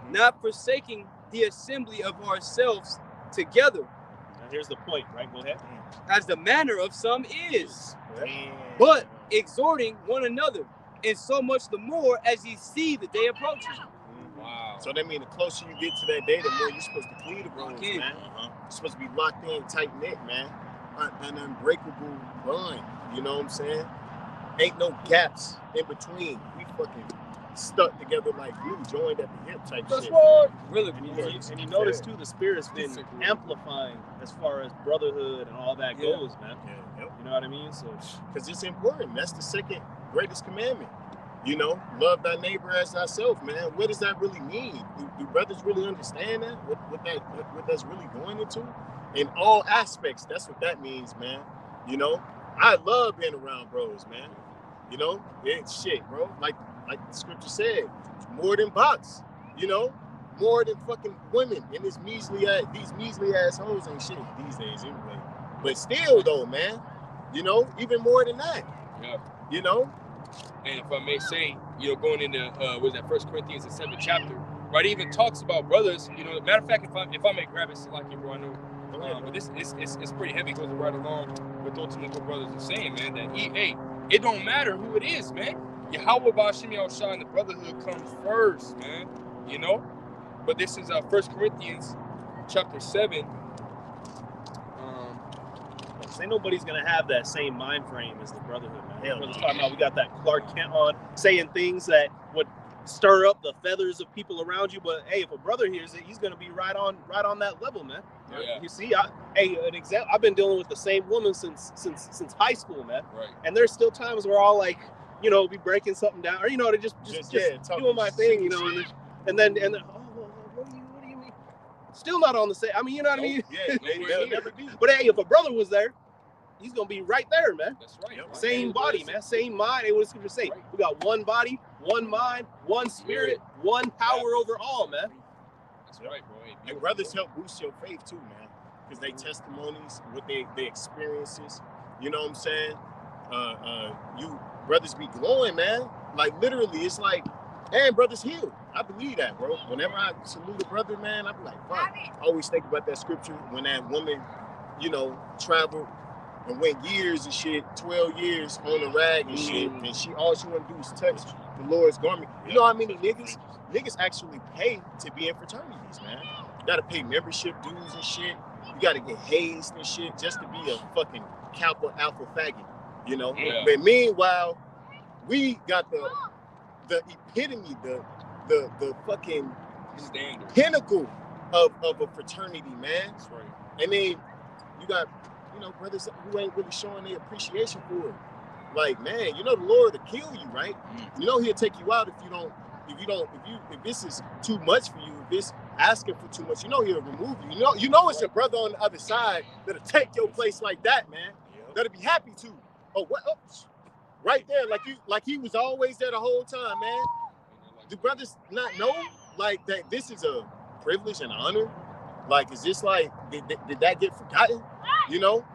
not forsaking the assembly of ourselves together, Now here's the point, right? Go ahead. as the manner of some is, Damn. but exhorting one another, and so much the more as ye see the day approaching. Wow. So that means the closer you get to that day, the more you're supposed to cleave the bronze, Okay. man. You're supposed to be locked in, tight knit, man. An unbreakable bond. You know what I'm saying? Ain't no gaps in between. We fucking stuck together like glue, joined at the hip type That's shit. what. Really, And you notice too, the Spirit's been amplifying as far as brotherhood and all that Yeah. goes, man. Yeah, yep. You know what I mean? So Because it's important. That's the second greatest commandment. You know, love thy neighbor as thyself, man. What does that really mean? Do brothers really understand that? What that's really going into? In all aspects, that's what that means, man. You know, I love being around bros, man. You know, it's shit, bro. Like the scripture said, more than bots. You know, more than fucking women. And these measly assholes ain't shit these days anyway. But still, though, man. You know, even more than that. Yeah. You know. And if I may say, you know, going into was that 1 Corinthians the 7th chapter, right? It even talks about brothers. You know, matter of fact, if I may grab it, Salaki, bro, I know. But this it's pretty heavy. It goes right along with ultimately what brothers are saying, man. That it don't matter who it is, man. Yahweh Ba'Shem Yahushua and the brotherhood comes first, man. You know. But this is 1 Corinthians chapter 7. ain't nobody's gonna have that same mind frame as the brotherhood, man. Hell Brother's no. talking about we got that Clark Kent on saying things that would stir up the feathers of people around you. But hey, if a brother hears it, he's gonna be right on that level, man. Yeah. You see, an example. I've been dealing with the same woman since high school, man. Right. And there's still times where I'll like, you know, be breaking something down, or you know, to just doing my thing, you know, and then oh, well, what do you mean? Still not on the same. I mean, you know what I mean? Yeah, they'll never be. But hey, if a brother was there, he's gonna be right there, man. That's right. Yep. Same body, man. Same mind. Hey, what does Scripture say? Right. We got one body, one mind, one spirit, one power over all, man. That's right, bro. Hey, And beautiful, brothers bro. help boost your faith too, man. Because they testimonies, what they experiences, you know what I'm saying? You brothers be glowing, man. Like literally, it's like, man, brothers healed. I believe that, bro. Whenever I salute a brother, man, I be like, fuck. I always think about that scripture when that woman, you know, traveled and went years and shit, 12 years on the rag and shit, and all she want to do is touch the Lord's garment. You know how many niggas actually pay to be in fraternities, man? You gotta pay membership dues and shit. You gotta get hazed and shit just to be a fucking Kappa Alpha faggot, you know? Yeah. But meanwhile, we got the epitome, the fucking Standard. pinnacle of a fraternity, man. That's right. And then you got, you know, brothers who ain't really showing their appreciation for it. Like, man, you know the Lord will kill you, right? You know he'll take you out if this is too much for you, if it's asking for too much, you know he'll remove you. You know it's your brother on the other side that'll take your place like that, man. That'll be happy to. Oh, what? Oh, right there, like he was always there the whole time, man. Do brothers not know like that this is a privilege and honor Like, is this like, did that get forgotten? You know?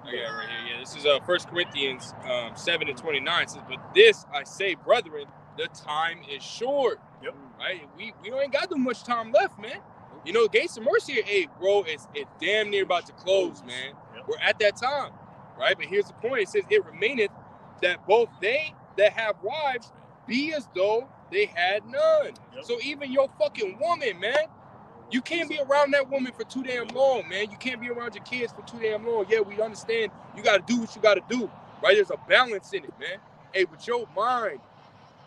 I got it right here. Yeah, this is 1 Corinthians 7:29. It says, but this I say, brethren, the time is short. Yep. Right? We ain't got too much time left, man. You know, Gates of Mercy, hey, bro, it's damn near about to close, man. Yep. We're at that time, right? But here's the point. It says, it remaineth that both they that have wives be as though they had none. Yep. So even your fucking woman, man, you can't be around that woman for too damn long, man. You can't be around your kids for too damn long. Yeah, we understand you got to do what you got to do, right? There's a balance in it, man. Hey, but your mind,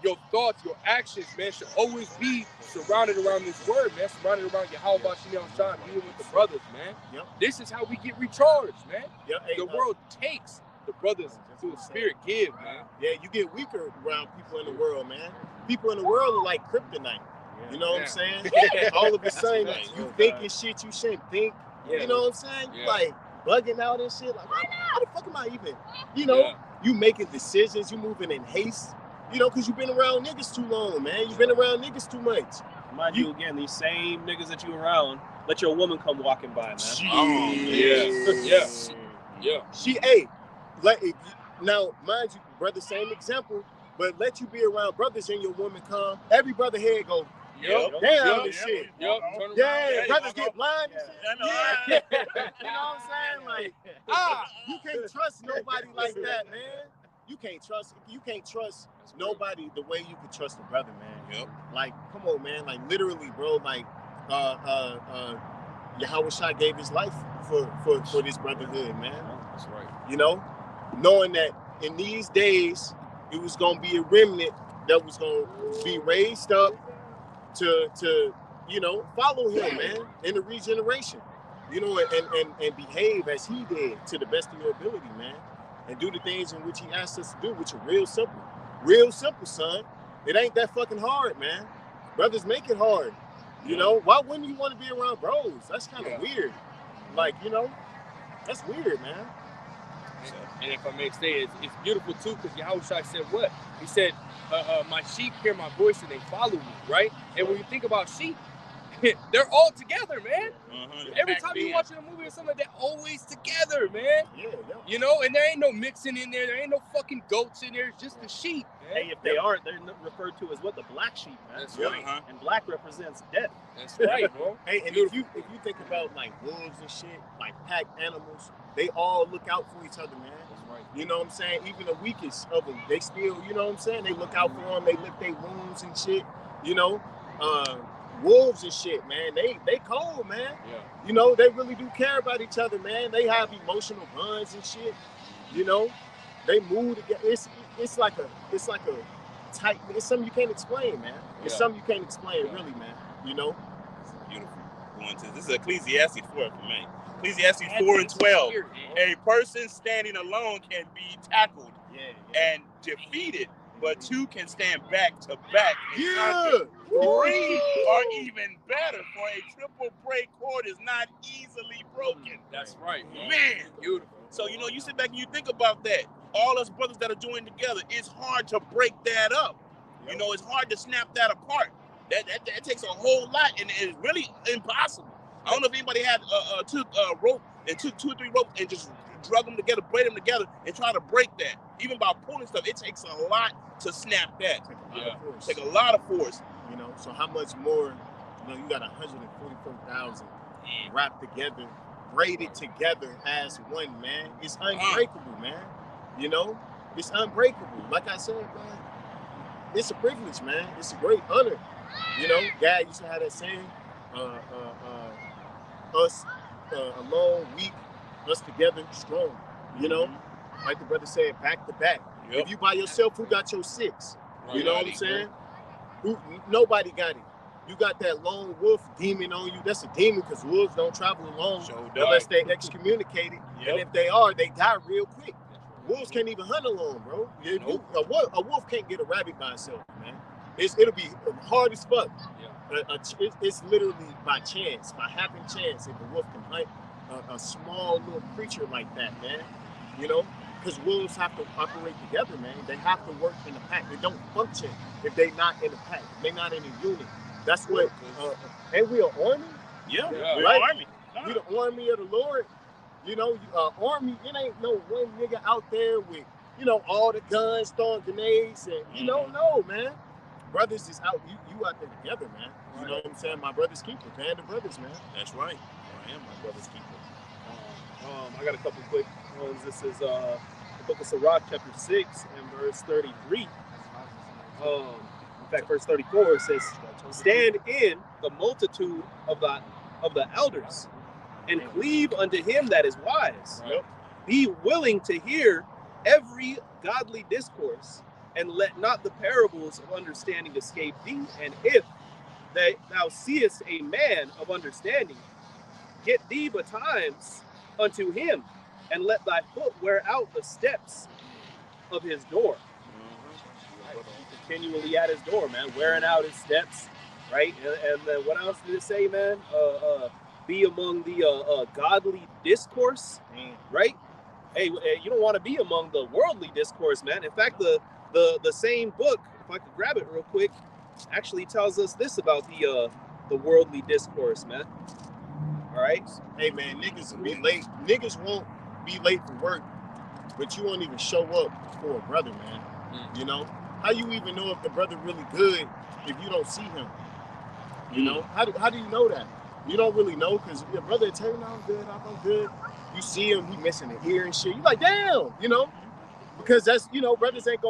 your thoughts, your actions, man, should always be surrounded around this word, man. Surrounded around your how about you know shine, being with the brothers, man. Yep. This is how we get recharged, man. Yep. Hey, The world takes, the brothers who the spirit give, man. Yeah, you get weaker around people in the world, man. People in the world are like kryptonite. You know what I'm saying? All of a sudden, you thinking shit you shouldn't think. Yeah. You know what I'm saying? You Yeah. like bugging out and shit. Like, how the fuck am I even? You know, you making decisions, you moving in haste. You know, because you've been around niggas too long, man. You've been around niggas too much. Mind you, again, these same niggas that you around, let your woman come walking by, man. Oh, yeah. She, hey, now, mind you, brother, same example, but let you be around brothers and your woman come. Every brother head go, Yup. damn, this shit. Yup. Turn around. Yeah, brothers you get blind and shit. Yeah. You know what I'm saying? Like, you can't trust nobody like that, man. You can't trust nobody the way you could trust a brother, man. Yep. Like, come on, man. Like, literally, bro. Like, Yahweh Shah gave his life for this brotherhood, man. That's right. You know, knowing that in these days it was gonna be a remnant that was gonna be raised up to you know, follow him, man, in the regeneration. You know, and behave as he did to the best of your ability, man. And do the things in which he asked us to do, which are real simple. Real simple, son. It ain't that fucking hard, man. Brothers make it hard. You know, why wouldn't you want to be around bros? That's kind of weird. Like, you know, that's weird, man. And if I may say, it's beautiful too, because Yahushua said what? He said, my sheep hear my voice and they follow me, right? And when you think about sheep, they're all together, man. Every time you're watching a movie or something, they're always together, man. Yeah. You know, and there ain't no mixing in there. There ain't no fucking goats in there. It's just the sheep, man. Hey, if they aren't, they're referred to as what? The black sheep, man. That's right. And black represents death. That's right, bro. Hey, and if you think about like wolves and shit, like pack animals, they all look out for each other, man. That's right. You know what I'm saying? Even the weakest of them, they still, you know what I'm saying? They look out for them. They lick their wounds and shit. You know, wolves and shit, man. They cold, man. Yeah. You know, they really do care about each other, man. They have emotional bonds and shit. You know, they move together. It's like a tight. It's something you can't explain, man. It's something you can't explain, really, man. You know. Beautiful. Going to this is Ecclesiastes 4 for me. Ecclesiastes 4:12. A person standing alone can be tackled and defeated, but two can stand back to back. Three are even better, for a triple break cord is not easily broken. That's right, Man. Beautiful. So, you know, you sit back and you think about that. All us brothers that are joined together, it's hard to break that up. You know, it's hard to snap that apart. That takes a whole lot, and it's really impossible. I don't know if anybody had took a rope and took 2 or 3 ropes and just drug them together, braid them together, and try to break that. Even by pulling stuff, it takes a lot to snap that. Take a lot of force. You know, so how much more? You know, you got 144,000 wrapped together, braided together as one, man. It's unbreakable, man. You know, it's unbreakable. Like I said, man, it's a privilege, man. It's a great honor. You know, God used to have that saying, us alone, weak, us together, strong. You know, like the brother said, back to back. Yep. If you by yourself, who got your 6? You know what I'm saying? Nobody got it. You got that lone wolf demon on you. That's a demon because wolves don't travel alone unless they excommunicated. And if they are, they die real quick. Wolves can't even hunt alone, bro. A wolf can't get a rabbit by itself, man. It'll be hard as fuck. It's literally by chance, by happen chance, if a wolf can hunt a small little creature like that, man. You know, because wolves have to operate together, man. They have to work in a pack. They don't function if they're not in a pack. They're not in a unit. That's what. Ain't we an army? Yeah, Yeah. we're Right. army. We the army of the Lord. You know, army, it ain't no one nigga out there with, you know, all the guns, throwing grenades, and you don't know, man. Brothers is out, you out there together, man. You know what I'm saying? My brother's keeper, band of brothers, man. That's right. I am my brother's keeper. I got a couple quick ones. This is the book of Sirach, chapter 6, and verse 33. In fact, verse 34, it says, "Stand in the multitude of the elders, and cleave unto him that is wise. Yep. Be willing to hear every godly discourse, and let not the parables of understanding escape thee. And if thou seest a man of understanding, get thee betimes unto him, and let thy foot wear out the steps of his door." Right. Continually at his door, man, wearing out his steps, right? And then what else did it say, man? Be among the godly discourse, right? Hey, you don't want to be among the worldly discourse, man. In fact, the same book, if I could grab it real quick, actually tells us this about the worldly discourse, man. All right. Hey man, niggas will be late. Niggas won't be late for work, but you won't even show up for a brother, man. You know? How you even know if the brother really good if you don't see him? You know? How do you know that? You don't really know, because your brother tell you, "No, I'm good, I'm good." You see him, he missing an ear and shit. You like, damn, you know? Because that's, you know, brothers ain't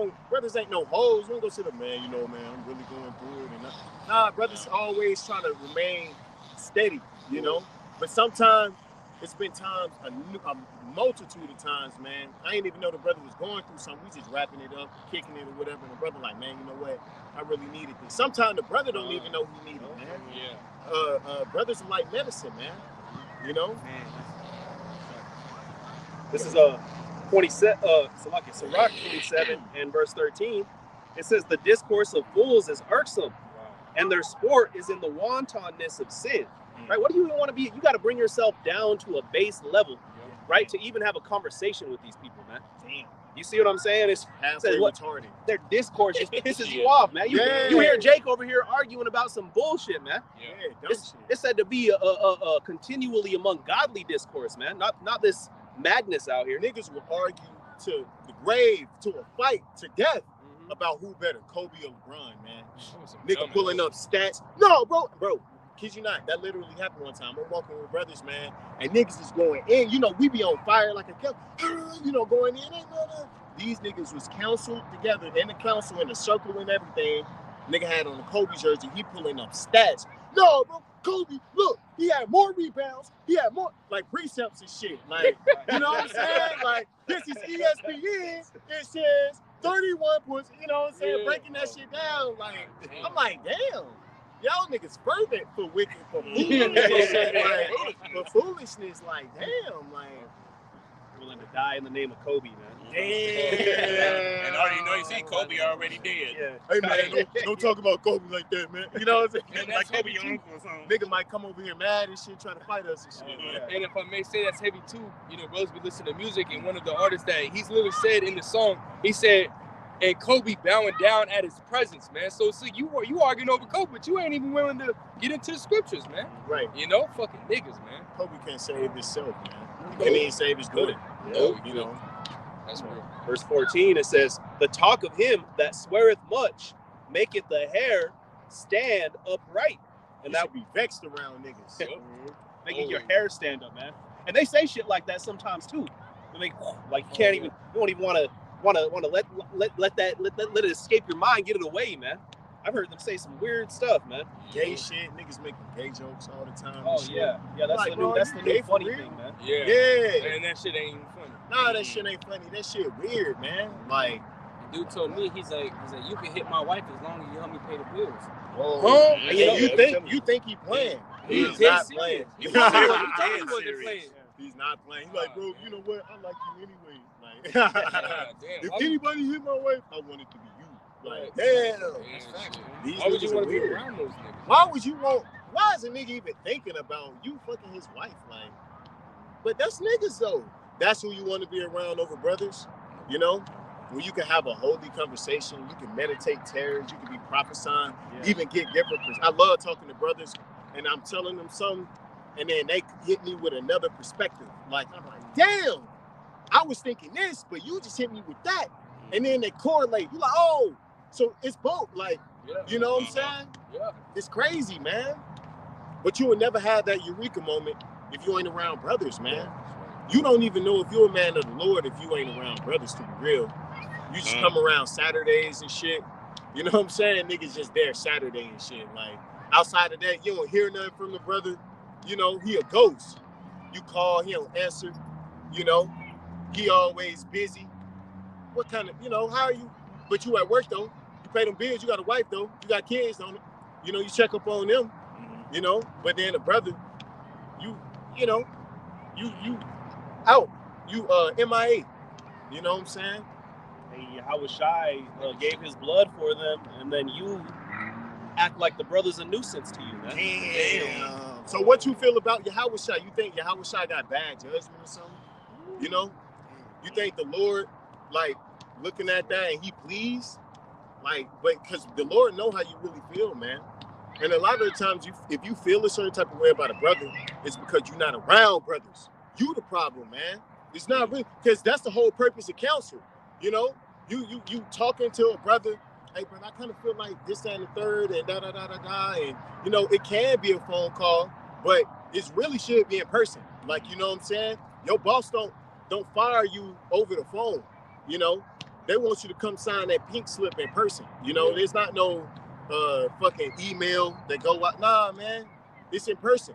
no hoes. We ain't gonna sit up, man, you know, man, I'm really going through it. And nah, brothers always trying to remain steady, you know? But sometimes, it's been times, a multitude of times, man, I ain't even know the brother was going through something. We just wrapping it up, kicking it or whatever, and the brother like, "Man, you know what? I really needed this." Sometimes the brother don't even know he needed it, man. Yeah. Brothers are like medicine, man. You know? This is Sirach 27 and verse 13. It says, "The discourse of fools is irksome, and their sport is in the wantonness of sin." Right? What do you even want to be? You got to bring yourself down to a base level, right, to even have a conversation with these people, man. Damn. You see what I'm saying? It's Halfway retarded. their discourse just pisses you off, man. You hear Jake over here arguing about some bullshit, man. Yeah, dumb shit. It's said to be a continually among godly discourse, man. Not this madness out here. Niggas will argue to the grave, to a fight, to death about who better, Kobe or LeBron, man. Nigga pulling up stats. No, bro, kid you not, that literally happened one time. We're walking with brothers, man, and niggas is going in. You know, we be on fire like a kettle, you know, going in. These niggas was counseled together in the council, in a circle and everything. Nigga had on the Kobe jersey. He pulling up stats. No, bro, Kobe, look, he had more rebounds. He had more, like, precepts and shit. Like, you know what I'm saying? Like, this is ESPN. It says 31 points, you know what I'm saying? Breaking that shit down. Like, I'm like, damn. Y'all niggas fervent for wicked, for foolishness, like, for foolishness, like, damn, like, willing to die in the name of Kobe, man. damn. And already know you see Kobe already dead. Yeah. Hey man, don't talk about Kobe like that, man. You know what I'm saying? Like Kobe your uncle or something. Nigga might come over here mad and shit, trying to fight us and shit. And if I may say, that's heavy too. You know, brothers be listening to music, and one of the artists that he's literally said in the song, he said, and Kobe bowing down at his presence, man. So you arguing over Kobe, but you ain't even willing to get into the scriptures, man. Right. You know, fucking niggas, man. Kobe can't save himself, man. He can't even save his daughter. No, You know. That's real. Verse 14, it says, "The talk of him that sweareth much maketh the hair stand upright." And And that that be vexed around niggas. making your hair stand up, man. And they say shit like that sometimes too. They make like you can't even, you don't even want to let it escape your mind, get it away, man. I've heard them say some weird stuff, man. Gay shit, niggas making gay jokes all the time. Oh and shit. yeah, that's Like, the bro, new, that's you the gay new for funny real? thing, man. Yeah. Yeah. And that shit ain't even funny. Nah, that shit ain't funny. That shit weird, man. Like, Dude told me, he's like, you can hit my wife as long as you help me pay the bills. oh, Huh? and Yeah, you think he playing? He's He's dead not serious. playing. He He's told me not he wasn't playing. He's not playing. He's like, bro, you know what? I like you anyway. Like, Yeah, damn. if Why would- anybody hit my wife, I want it to be you. Like, damn. Yeah, shit. These Why would niggas you are want to be weird. around those niggas? Why would you want? Why is a nigga even thinking about you fucking his wife? Like, but that's niggas though. That's who you want to be around over brothers. You know, when you can have a holy conversation, you can meditate tears, you can be prophesying, even get different. I love talking to brothers, and I'm telling them something, and then they hit me with another perspective. Like, I'm like, damn, I was thinking this, but you just hit me with that. And then they correlate. You like, oh, so it's both. Like, you know what I'm saying? Yeah. It's crazy, man. But you will never have that eureka moment if you ain't around brothers, man. You don't even know if you're a man of the Lord if you ain't around brothers, to be real. You just come around Saturdays and shit. You know what I'm saying? Niggas just there Saturday and shit. Like, outside of that, you don't hear nothing from the brother. You know, he a ghost. You call, he don't answer. You know, he always busy. What kind of, you know, how are you? But you at work, though. You pay them bills. You got a wife, though. You got kids, don't you? You know, you check up on them. You know, but then the brother, you know, you out. You MIA. You know what I'm saying? Hey, Yahushai gave his blood for them, and then you act like the brother's a nuisance to you, man. Damn. So what you feel about Yahushai? You think Yahushai got bad judgment or something? You know? You think the Lord, like, looking at that and he pleased? Like, but because the Lord know how you really feel, man. And a lot of the times, if you feel a certain type of way about a brother, it's because you're not around brothers. You the problem, man. It's not really, because that's the whole purpose of counsel. You know, you talking to a brother, hey, brother, I kind of feel like this, that, and the third, and da-da-da-da-da. And, you know, it can be a phone call, but it really should be in person. Like, you know what I'm saying? Your boss don't fire you over the phone, you know? They want you to come sign that pink slip in person. You know, there's not no fucking email that go out. Nah, man, it's in person.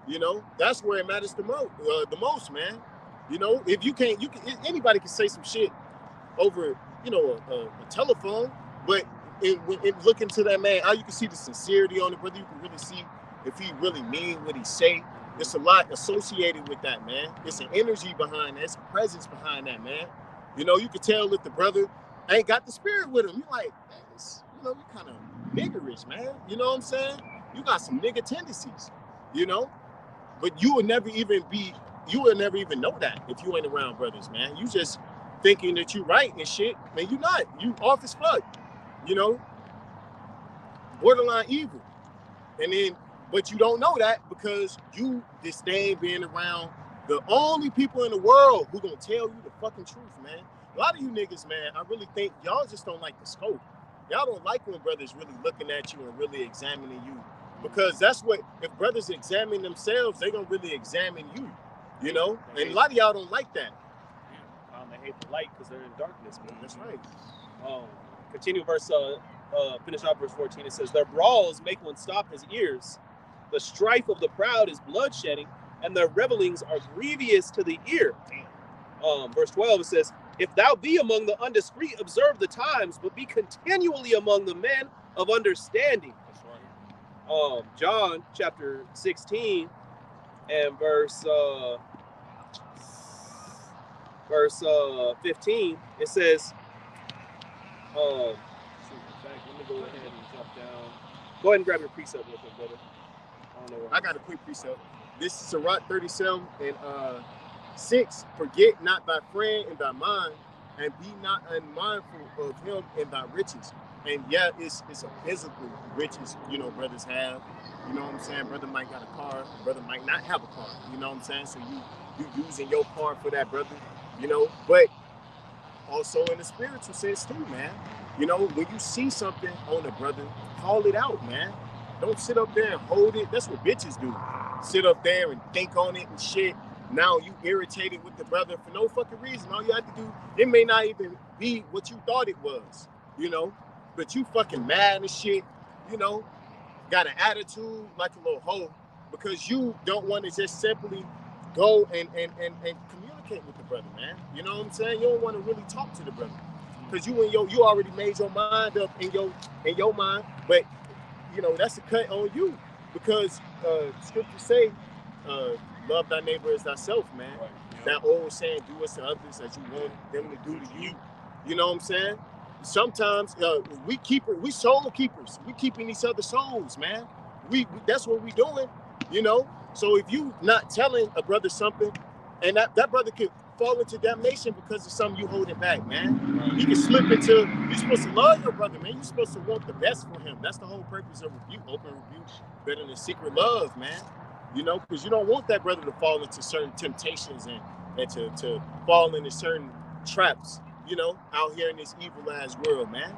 You know, that's where it matters the most, man. You know, if you can't, anybody can say some shit over, you know, a telephone, but in looking to that man, how you can see the sincerity on it, whether you can really see if he really mean what he say. It's a lot associated with that, man. It's an energy behind that. It's a presence behind that, man. You know, you can tell if the brother ain't got the spirit with him. You're like, man, you know, you kind of niggerish, man. You know what I'm saying? You got some nigger tendencies, you know? But you would never even know that if you ain't around brothers, man. You just thinking that you right and shit. Man, you not. You off as fuck, you know? Borderline evil. And then, but you don't know that because you disdain being around the only people in the world who gonna tell you the fucking truth, man. A lot of you niggas, man, I really think y'all just don't like the scope. Y'all don't like when brothers really looking at you and really examining you. Because that's what, if brothers examine themselves, they gonna really examine you, you know? And a lot of y'all don't like that. They hate the light because they're in darkness, man. That's right. Continue finish off verse 14. It says, their brawls make one stop his ears. The strife of the proud is bloodshedding, and their revelings are grievous to the ear. Verse 12, it says, if thou be among the undiscreet, observe the times, but be continually among the men of understanding. That's right. John chapter 16 and verse 15, it says, let me go ahead and jump down. Go ahead and grab your precept real quick, brother. I got a quick precept. This is Sirach 37 and 6. Forget not thy friend in thy mind, and be not unmindful of him in thy riches. And yeah, it's a physical riches, you know, brothers have. You know what I'm saying? Brother might got a car, brother might not have a car. You know what I'm saying? So you using your car for that, brother. You know, but also in the spiritual sense too, man. You know, when you see something on a brother, call it out, man. Don't sit up there and hold it. That's what bitches do. Sit up there and think on it and shit. Now you irritated with the brother for no fucking reason. All you have to do, it may not even be what you thought it was, you know, but you fucking mad and shit, you know, got an attitude like a little hoe because you don't want to just simply go and communicate with the brother, man. You know what I'm saying? You don't want to really talk to the brother because you already made your mind up in your mind, but you know, that's a cut on you because scriptures say, love thy neighbor as thyself, man. Right. Yeah. That old saying, do unto others as you want them to do to you. You know what I'm saying? Sometimes we soul keepers. We keeping each other's souls, man. We that's what we doing, you know? So if you not telling a brother something, and that brother could fall into damnation because of something you holding back, man. Right. He can slip into, you're supposed to love your brother, man. You're supposed to want the best for him. That's the whole purpose of rebuke, open rebuke, better than secret love, man. You know, because you don't want that brother to fall into certain temptations and to fall into certain traps, you know, out here in this evil ass world, man.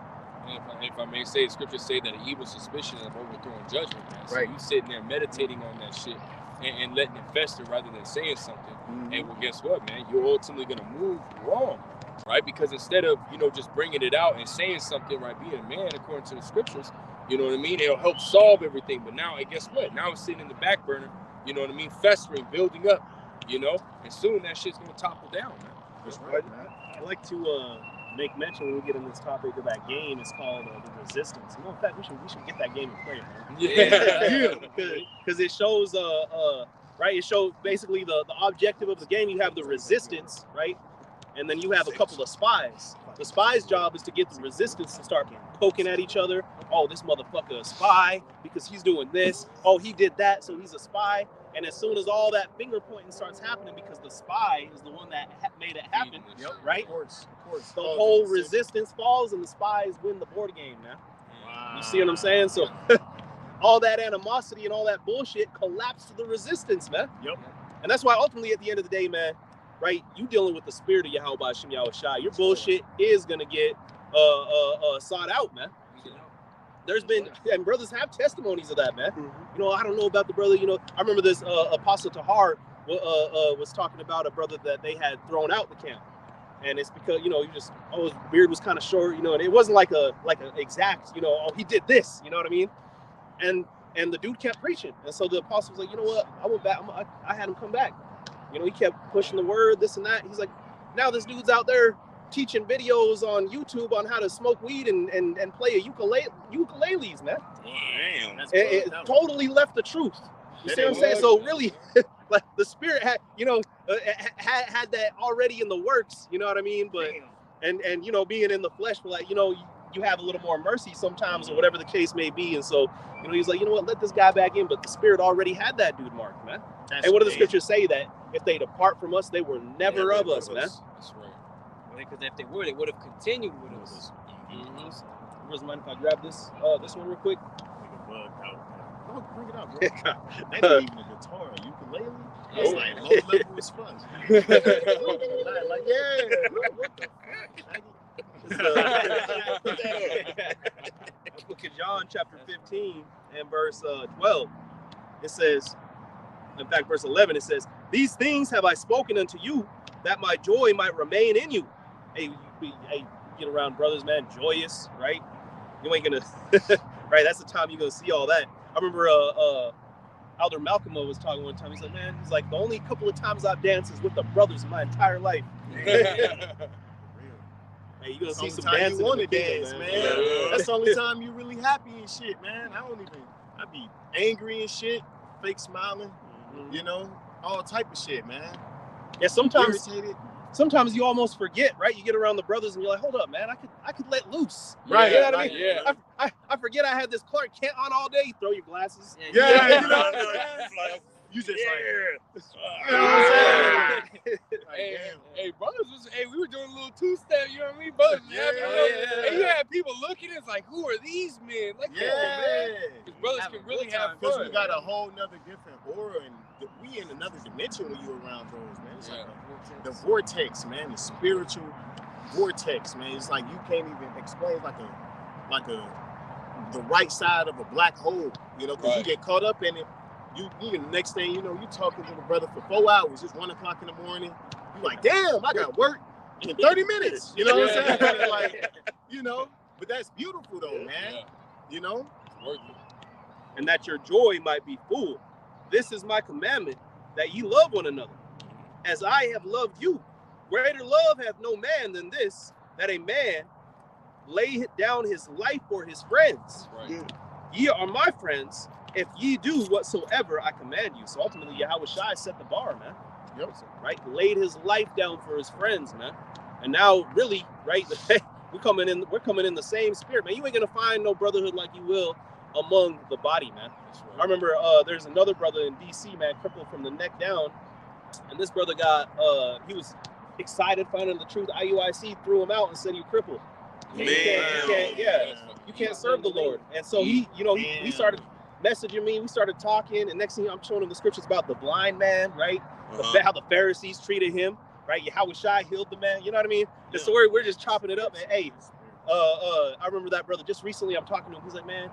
And if I may say, scriptures say that an evil suspicion of overthrowing judgment, man. So Right. you sitting there meditating on that shit and letting it fester rather than saying something. And well, guess what, man? You're ultimately gonna move wrong, right? Because instead of, you know, just bringing it out and saying something, right, being a man according to the scriptures, you know what I mean? It'll help solve everything. But now, guess what? Now it's sitting in the back burner, you know what I mean? Festering, building up, you know? And soon that shit's gonna topple down, man. That's right, man. I like to make mention when we get in this topic of that game. It's called The Resistance. You know, in fact, we should get that game and play it, man. Because it shows right. It shows basically the objective of the game. You have the resistance, right, and then you have a couple of spies. The spy's job is to get the resistance to start poking at each other. Oh, this motherfucker a spy because he's doing this. Oh, he did that, so he's a spy. And as soon as all that finger pointing starts happening, because the spy is the one that made it happen, right? Of course. The whole resistance falls and the spies win the board game, man. Wow. You see what I'm saying? So all that animosity and all that bullshit collapsed to the resistance, man. Yep. And that's why ultimately at the end of the day, man, right, you dealing with the spirit of Yahweh Hashem Yahushua, your bullshit is gonna get sought out, man. There's been, and brothers have testimonies of that, man. You know, I don't know about the brother, you know, I remember this Apostle Tahar was talking about a brother that they had thrown out the camp. And it's because, you know, his beard was kind of short, you know, and it wasn't like a exact, you know, oh, he did this, you know what I mean? And the dude kept preaching. And so the apostle was like, you know what, I went back, I had him come back. You know, he kept pushing the word, this and that. He's like, now this dude's out there teaching videos on YouTube on how to smoke weed and play ukuleles, man. Damn. It totally left the truth. You see what I'm saying? So really, like the spirit had, you know, had that already in the works. You know what I mean? But and you know, being in the flesh, like, you know, you have a little more mercy sometimes, or whatever the case may be. And so, you know, he's like, you know what, let this guy back in. But the spirit already had that dude marked, man. And what do the scriptures say? That if they depart from us, they were never of us, man. That's right. Because if they would have continued with us. Where's mind if I grab this one real quick? Oh, bring it out, bro. That ain't even a guitar, a ukulele. It's like low level as fuck. Like, yeah. What the fuck? Book of John, chapter 15 and verse 12. It says, in fact, verse 11, it says, "These things have I spoken unto you, that my joy might remain in you." Hey, get around brothers, man, joyous, right? You ain't gonna, right? That's the time you're gonna see all that. I remember Elder Malcolm was talking one time. He's like, man, he's like, the only couple of times I've danced is with the brothers my entire life. Hey, you gonna see some dancing. You want to dance, man. Yeah. That's the only time you really happy and shit, man. I be angry and shit, fake smiling, you know, all type of shit, man. Yeah, sometimes Irritated. sometimes you almost forget, right? You get around the brothers and you're like, hold up, man, I could let loose. Right, You know what I like, mean? yeah. I forget I had this Clark Kent on all day. You throw your glasses. Yeah, you know what I'm saying? You just like, you know what I'm saying? Hey, brothers we were doing a little two-step, you know what I mean? Brothers, and you had people looking, it's like, who are these men? Like, come on, man. Because brothers can really have Because fun. we got a whole nother different aura, and we in another dimension when you're around those, man. It's like the vortex, man, the spiritual vortex, man. It's like you can't even explain, like the right side of a black hole, you know, because you get caught up in it. You the next thing you know, you talking to the brother for 4 hours. It's 1 o'clock in the morning. You like, damn, I got work in 30 minutes. You know what I'm saying? Like, you know, but that's beautiful though, man. Yeah. You know, It's worth it. And that your joy might be full. This is my commandment, that ye love one another, as I have loved you. Greater love hath no man than this, that a man lay down his life for his friends. Right. Ye are my friends, if ye do whatsoever I command you. So ultimately, Yahweh Shai set the bar, man. Yep. Right? Laid his life down for his friends, man. And now, really, right? We're coming in the same spirit, man. You ain't gonna find no brotherhood like you will among the body, man. I remember there's another brother in DC, man, crippled from the neck down, and this brother he was excited finding the truth. IUIC threw him out and said, "You crippled. You can't serve the Lord." And so he started messaging me. We started talking, and next thing I'm showing him the scriptures about the blind man, right? How the Pharisees treated him, right? How Shai healed the man. You know what I mean? Yeah. So we're just chopping it up. And hey, I remember that brother just recently. I'm talking to him. He's like, man,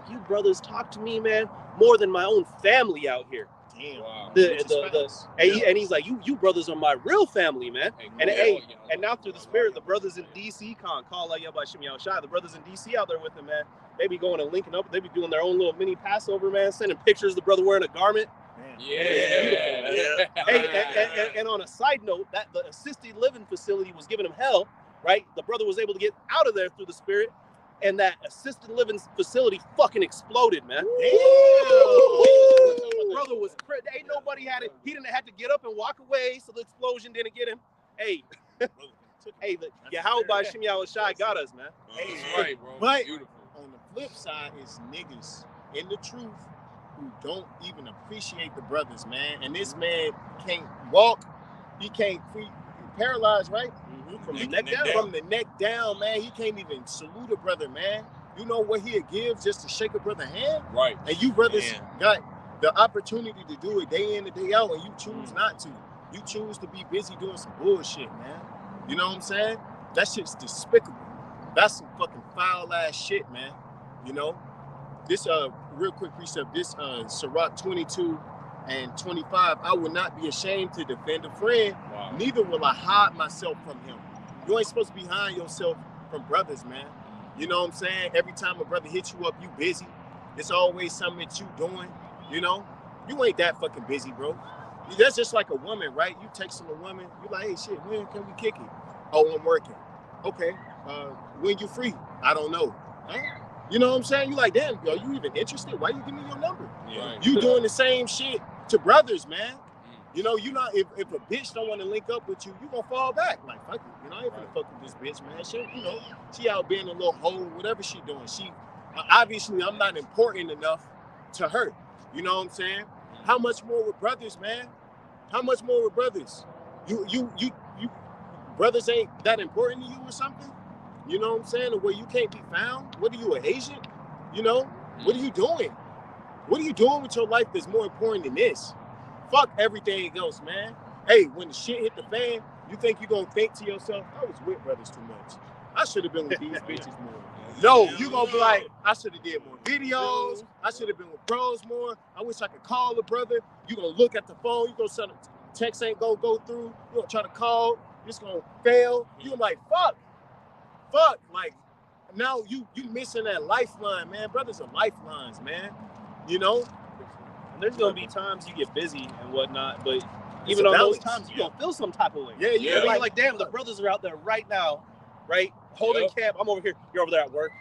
you brothers talk to me, man, more than my own family out here. Damn. Wow. And he's like, you brothers are my real family, man. And now through the spirit, the brothers in DC, the brothers in DC out there with him, man. They be going and linking up. They be doing their own little mini Passover, man. Sending pictures of the brother wearing a garment. Yeah. Hey, and on a side note, that the assisted living facility was giving him hell, right? The brother was able to get out of there through the spirit, and that assisted living facility fucking exploded, man. Brother was ain't nobody had it. He didn't have to get up and walk away, so the explosion didn't get him. Hey, Yahweh Shem Yahushai got us, man. Hey, right, bro. But Beautiful. on the flip side is niggas in the truth who don't even appreciate the brothers, man. And this man can't walk. He can't paralyzed, right? From the neck down. From the neck down, man. He can't even salute a brother, man. You know what he'd give just to shake a brother's hand? Right. And you brothers got the opportunity to do it day in and day out, and you choose not to. You choose to be busy doing some bullshit, man. You know what I'm saying? That shit's despicable. That's some fucking foul ass shit, man. You know? This real quick precept, this Sirach 22 and 25, I will not be ashamed to defend a friend. Wow. Neither will I hide myself from him. You ain't supposed to be hiding yourself from brothers, man. You know what I'm saying? Every time a brother hits you up, you busy. It's always something that you doing, you know? You ain't that fucking busy, bro. That's just like a woman, right? You texting a woman, you like, hey, shit, when can we kick it? Oh, I'm working. Okay, when you free? I don't know. Huh? You know what I'm saying? You like, damn, are you even interested? Why you give me your number? Yeah. You doing the same shit to brothers, man. You know, you not if a bitch don't want to link up with you, you gonna fall back. Like, fuck it. You know, I ain't finna fuck with this bitch, man. She, you know, she out being a little hoe, whatever she doing. She obviously I'm not important enough to her. You know what I'm saying? How much more with brothers, man? How much more with brothers? You brothers ain't that important to you or something? You know what I'm saying? Or where you can't be found? What are you, an agent? You know? What are you doing? What are you doing with your life that's more important than this? Fuck everything else, man. Hey, when the shit hit the fan, you think you're gonna think to yourself, I was with brothers too much. I should have been with these bitches more. No, you gonna be like, I should have did more videos. I should have been with bros more. I wish I could call a brother. You gonna look at the phone. You gonna send a text ain't gonna go through. You gonna try to call. It's gonna fail. You like, fuck. Like, now you missing that lifeline, man. Brothers are lifelines, man. You know? There's gonna be times you get busy and whatnot, but even on those times, you gonna feel some type of way. Yeah. You're like, damn, the brothers are out there right now, right? Holding camp. I'm over here. You're over there at work.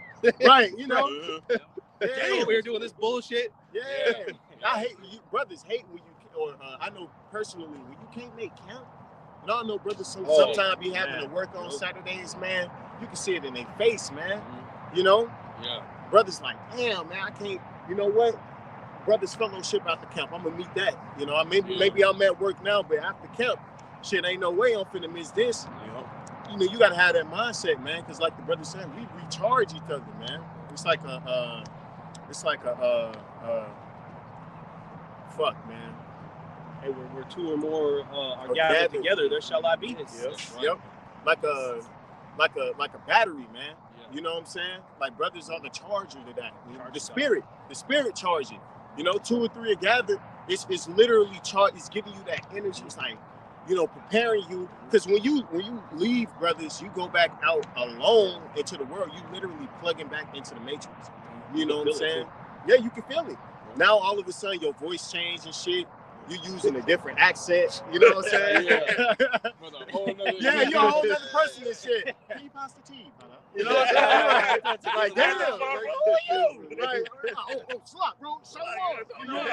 Right, you know? Damn, we're doing this bullshit. Yeah. I hate you. Brothers hate when you, I know personally, when you can't make camp. And I know brothers sometimes be having to work on Saturdays, man. You can see it in their face, man. You know? Yeah. Brothers like, damn, man, I can't, you know what? Brothers fellowship after camp. I'm gonna meet that. You know, maybe I'm at work now, but after camp, shit, ain't no way I'm finna miss this. You know, you gotta have that mindset, man, because like the brother said, we recharge each other, man. It's like fuck, man. Hey, we're two or more are gathered together, there shall I be. Yep. Like a battery, man. You know what I'm saying? Like brothers are the charger to that. The spirit charge it. You know, 2 or 3 are gathered. It's literally charged. It's giving you that energy. It's like, you know, preparing you. Because when you leave, brothers, you go back out alone into the world. You literally plugging back into the matrix. You know what I'm saying? Yeah, you can feel it. Now all of a sudden your voice changed and shit. You're using a different accent. You know what I'm saying? Yeah, you're a whole other person and shit. Can you pass the tea, brother? You know what I'm saying? Like, damn, who are you? Right. Oh, slop, bro. Show them off.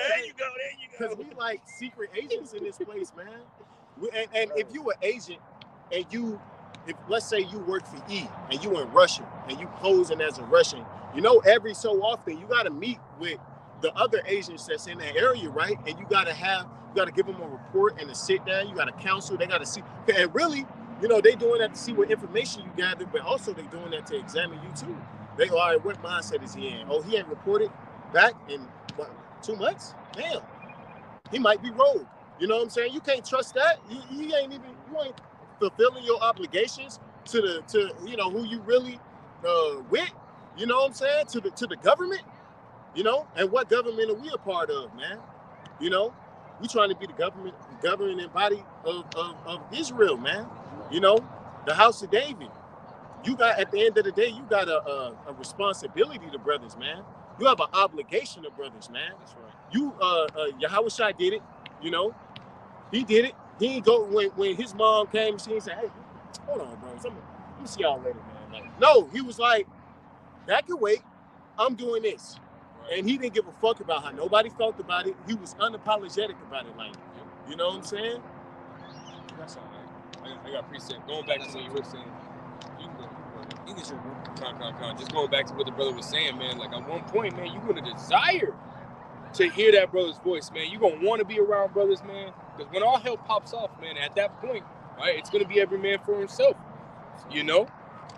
There you go. Because we like secret agents in this place, man. And if you an agent and if let's say you work for E and you in Russia and you posing as a Russian, you know, every so often you got to meet with the other agents that's in that area, right? And you gotta give them a report and a sit down. You gotta counsel. They gotta see. And really, you know, they doing that to see what information you gather, but also they doing that to examine you too. They all right, what mindset is he in? Oh, he ain't reported. back in what, 2 months. Damn, he might be rogue. You know what I'm saying? You can't trust that. You ain't fulfilling your obligations to you know who you really with. You know what I'm saying? To the government. You know, and what government are we a part of, man? You know, we trying to be the governing body of Israel, man. You know, the house of David. You got, at the end of the day, you got a responsibility to brothers, man. You have an obligation to brothers, man. That's right. You, Yahushua did it, you know. He did it. He ain't go, when his mom came, she said, hey, hold on, bro. Let me see y'all later, man. Like, no, he was like, that can wait. I'm doing this. Right. And he didn't give a fuck about how nobody felt about it. He was unapologetic about it. Like, you know what I'm saying? That's all right. I got appreciate going back to what you were saying. You can sure, bro. Just going back to what the brother was saying, man. Like at one point, man, you're gonna desire to hear that brother's voice, man. You're gonna want to be around brothers, man. Because when all hell pops off, man, at that point, right, it's gonna be every man for himself. You know,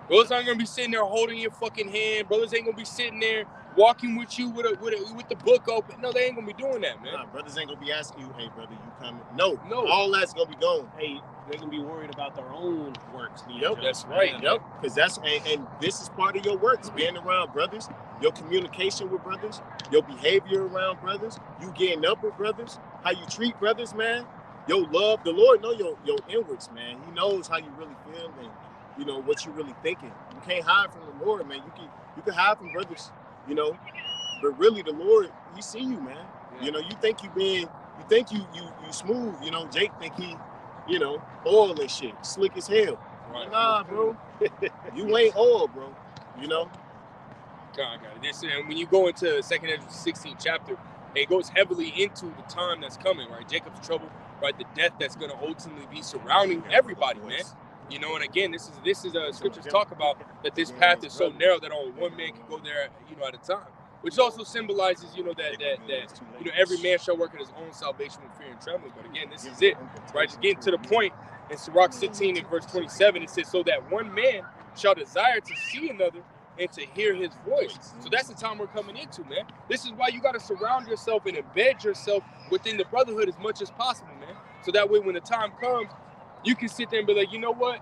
brothers aren't gonna be sitting there holding your fucking hand. Brothers ain't gonna be sitting there walking with you with the book open. No, they ain't gonna be doing that, man. Nah, brothers ain't gonna be asking you, hey, brother, you coming? No, all that's gonna be gone. Hey, they're gonna be worried about their own works. Yep, that's right. Yep, because that's and this is part of your works, being around brothers, your communication with brothers, your behavior around brothers, you getting up with brothers, how you treat brothers, man. Your love, the Lord know your inwards, man. He knows how you really feel and you know what you really thinking. You can't hide from the Lord, man. You can hide from brothers, you know, but really the Lord, He see you, man. Yeah. You know, you think you smooth. You know, Jake think he, you know, oil and shit, slick as hell. Right. Nah, bro, you ain't oil, bro. You know. God. This, and when you go into 2nd Ezra 16th chapter, it goes heavily into the time that's coming, right? Jacob's trouble, right? The death that's going to ultimately be surrounding everybody, man. You know, and again, this is scriptures talk about that this path is so narrow that only one man can go there, you know, at a time. Which also symbolizes, you know, that you know, every man shall work at his own salvation with fear and trembling. But again, this is it, right? To get to the point, in Sirach 16 and verse 27, it says, so that one man shall desire to see another and to hear his voice. So that's the time we're coming into, man. This is why you got to surround yourself and embed yourself within the brotherhood as much as possible, man. So that way, when the time comes, you can sit there and be like, you know what?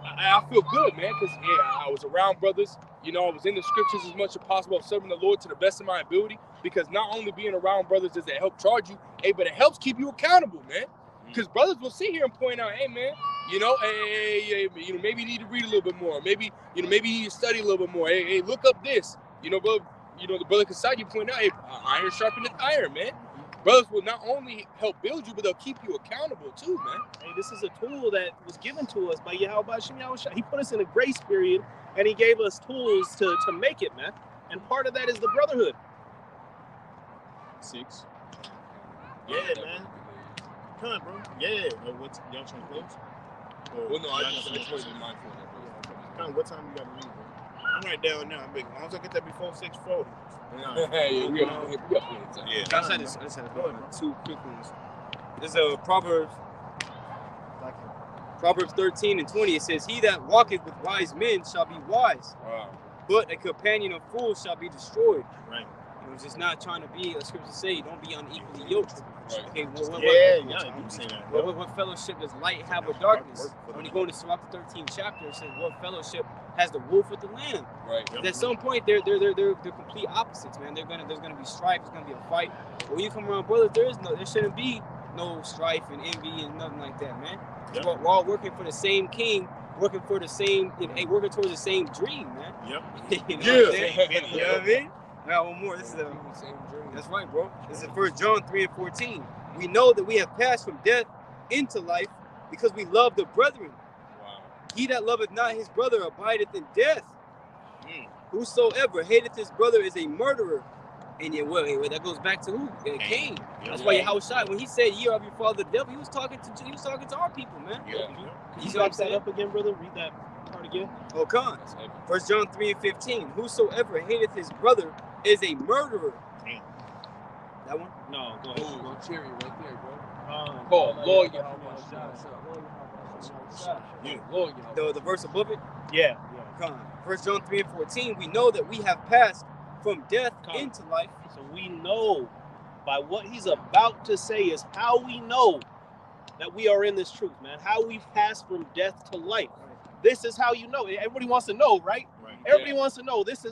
I feel good, man, because I was around brothers. You know, I was in the scriptures as much as possible. I'm serving the Lord to the best of my ability, because not only being around brothers does it help charge you, but it helps keep you accountable, man. Because brothers will sit here and point out, hey, man, you know, hey, you know, maybe you need to read a little bit more. Maybe, you know, maybe you need to study a little bit more. Hey, look up this. You know, brother, you know, the brother beside you point out, hey, iron sharpeneth iron, man. Brothers will not only help build you, but they'll keep you accountable too, man. Hey, this is a tool that was given to us by Yahweh Shem Yahushua. He put us in a grace period, and he gave us tools to make it, man. And part of that is the brotherhood. 6. Yeah, man. Come on, bro. Yeah. What, y'all trying to close? Well, no, I just want to be mindful of that, bro. What time you got to leave, bro? I'm right down now. As long as I get that before 6:40. Yeah. I just had two quick ones. There's a Proverbs 13 and 20. It says, he that walketh with wise men shall be wise. Wow. But a companion of fools shall be destroyed. Right. You know, just not trying to be, as scripture say, don't be unequally yoked. Right. Okay, what fellowship does light have with darkness? When you go into Sirach the 13th chapter, it says, what fellowship has the wolf with the lamb? Right. Yep. At some point, they're complete opposites, man. There's gonna be strife. There's gonna be a fight. But when you come around brothers, there shouldn't be no strife and envy and nothing like that, man. Yep. We're all working for the same king, working for the same, working towards the same dream, man. Yep. You know what I mean? I got one more. This is the same dream. That's right, bro. This is 1 John 3 and 14. We know that we have passed from death into life because we love the brethren. Wow. He that loveth not his brother abideth in death. Whosoever hateth his brother is a murderer. And yet, well, that goes back to who? Cain. That's why Yahushua, when he said, "Ye are of your father the devil," he was talking to our people, man. Yeah. You see what I'm saying? Up again, brother. Read that part again. Oh, come on. 1 John 3 and 15. Whosoever hateth his brother is a murderer. Damn. That one? No, go ahead. Go cherry right there, bro. Call Lord The verse above it? Yeah. Come on. 1 John 3 and 14. We know that we have passed from death Come. into life. So we know by what he's about to say is how we know that we are in this truth, man. How we pass from death to life. This is how you know. Everybody wants to know, right? Everybody wants to know. This.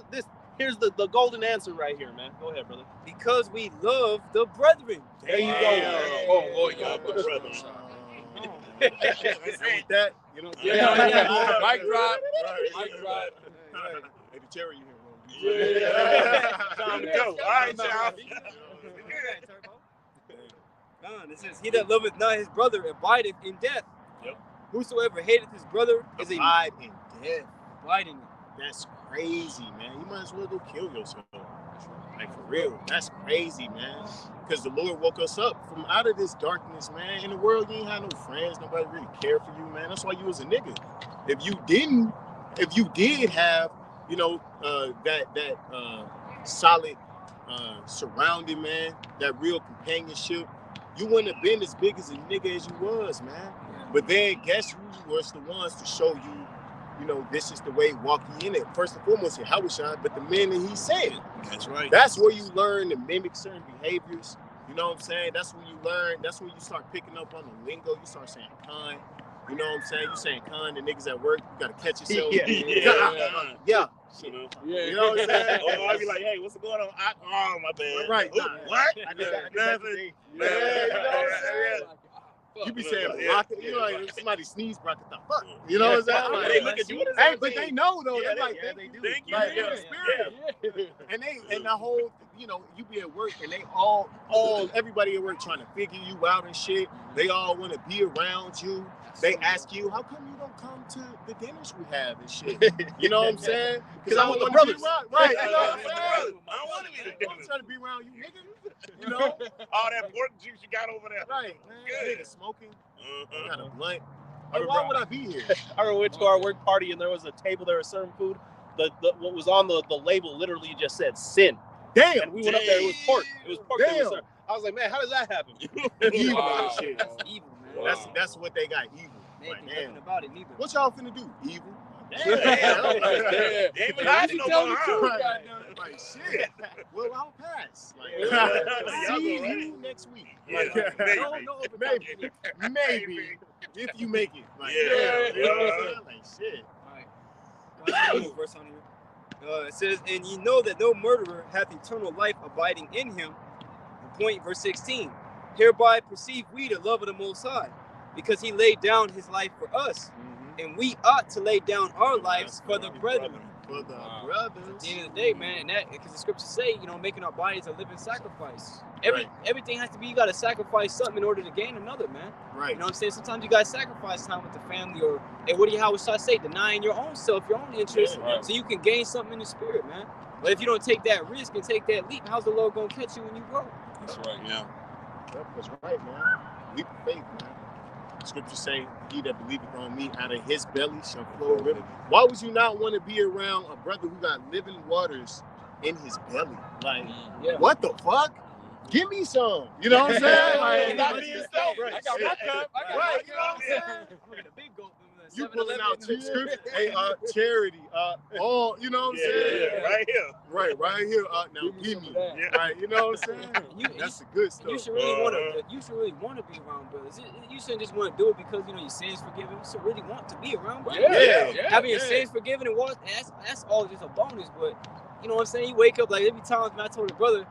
Here's the golden answer right here, man. Go ahead, brother. Because we love the brethren. There you go. Oh, yeah. With that, you know. Yeah. Mic drop. Mic drop. Hey, the Terry, you Yeah. here? Time to go. All right, y'all. It says, he that loveth not his brother abideth in death. Yep. Whosoever hateth his brother is Abide in death. abiding. That's crazy, man. You might as well go kill yourself. Like, for real. That's crazy, man. Because the Lord woke us up from out of this darkness, man. In the world, you ain't had no friends. Nobody really cared for you, man. That's why you was a nigga. If you did have, you know, that solid surrounding, man, that real companionship, you wouldn't have been as big as a nigga as you was, man. But then guess who was the ones to show you, you know, this is the way, walk ye in it. First and foremost, Yahushua, but the men that he said. That's right. That's where you learn to mimic certain behaviors. You know what I'm saying? That's when you learn. That's when you start picking up on the lingo. You start saying "con." You know what I'm saying? You saying "con" to niggas at work. You gotta catch yourself. Yeah. Yeah. You know? You know what I'm saying? Or I'll be like, hey, what's going on? Oh, my bad. Right. Ooh, what? I did that Nothing. today. Yeah, you know what I'm saying? You be saying Yeah. block it. You know, like if somebody sneeze, block it the fuck. You know what I'm saying? Like, They look at you. What does hey, that but mean? they know though. Yeah, They're like, they do. Thank you. Like, Yeah. in the spirit. And the whole, you know, you be at work and they all everybody at work trying to figure you out and shit. They all want to be around you. They ask you, how come you don't come to the dinners we have and shit? You know what I'm saying? Because I'm with the wanna be brothers. around- Right. You know what I'm saying? I don't want to be the I'm dinners. trying to be around you, nigga. You know? All that pork juice you got over there. Right, man. Good. Nigga smoking. Uh-huh. Got a blunt. Like, why would I be here? I remember we went to our work party and there was a table there was serving food. What was on the label literally just said sin. Damn. And we went up there, it was pork. It was pork that was Damn. served. I was like, man, how does that happen? Evil Wow. and shit. That's evil, man. Wow. That's what they got, evil. They Like, ain't think nothing damn. about it neither. What y'all finna do? Evil. Damn. They ain't been hiding no Tell more, the huh? truth, Right. goddamn. Like, shit. Well, I'll pass. Like, Y'all see go, right? you next week. Yeah, Like, maybe. maybe. If you make it. Like, Yeah. You know what I'm saying? Like, shit. Alright. One more verse on here. It says, and ye know that no murderer hath eternal life abiding in him. Point, verse 16. Hereby perceive we the love of the Most High, because he laid down his life for us, and we ought to lay down our lives for the brethren. For the Wow. brothers. At the end of the day, man, and that because the scriptures say, you know, making our bodies a living sacrifice. Right. Everything has to be, you got to sacrifice something in order to gain another, man. Right. You know what I'm saying? Sometimes you got to sacrifice time with the family, or, and what do you, how should I say, denying your own self, your own interests, Yeah, right. so you can gain something in the spirit, man. But if you don't take that risk and take that leap, how's the Lord going to catch you when you grow? That's right. Yeah. That's right, man. Leap of faith, man. Scriptures say, he that believeth on me, out of his belly shall flow a river. Why would you not want to be around a brother who got living waters in his belly? Like, Yeah. what the fuck? Give me some. You know what I'm saying? Like, Not being selfish. right. I got my cup. I got Right, my you know what I'm saying? I'm looking at the big goat. You pulling out two scriptures. Hey, charity. All, you know what I'm saying? Yeah, right here. Right here. Now Give me give some me. of that. Yeah. Right, you know what I'm saying? That's the good stuff. You should really want to. You should really want to be around brothers. You shouldn't just want to do it because you know your sins forgiven. You should really want to be around brothers. Yeah. Having your sins forgiven and walk, that's all just a bonus. But you know what I'm saying? You wake up like every time. I told a brother,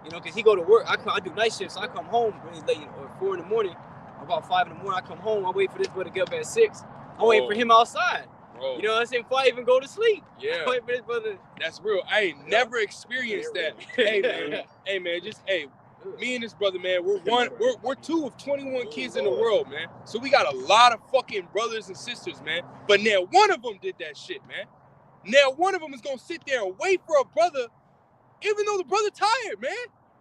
you know, because he go to work. I do night shifts. So I come home really late, or 4 in the morning, about 5 in the morning. I come home. I wait for this brother to get up at 6. I wait for him outside. Bro. You know what I'm saying? Before I even go to sleep. Yeah. I wait for this brother. That's real. I ain't never experienced that. Hey man, just me and this brother, man, we're 2 of 21 kids in the world, man. So we got a lot of fucking brothers and sisters, man. But now one of them did that shit, man. Now one of them is gonna sit there and wait for a brother, even though the brother tired, man.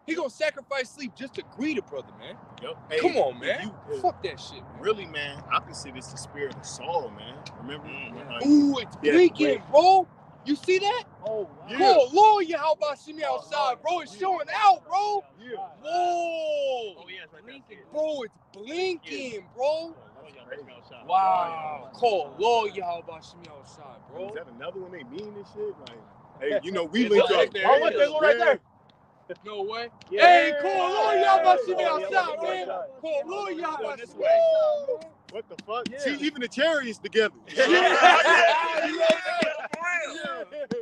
He gonna sacrifice sleep just to greet a brother, man. Yep. Hey, Come on, if man. you- Fuck that shit, man. Really, man, I consider this the spirit of Saul, man. Remember? Ooh, it's Yeah, blinking, wait. bro. You see that? Oh, Yeah. Bro, Lord, how about see me outside, bro? It's showing out, bro. Yeah. Whoa. Oh, yeah, it's right there. Bro, it's blinking, bro. Crazy. Wow. Call Lord, how about see me outside, bro? Is that another one they mean and shit? Like, Hey, you know, we linked right up. there. Oh, look, there's one right there. No way. Yeah. Hey, Cole, Lord, y'all about to see me Yeah, outside, yeah, man. yeah. Cole, Lord, y'all about to This see me way. outside, man. What the fuck? Yeah. See, even the chariots together. Yeah.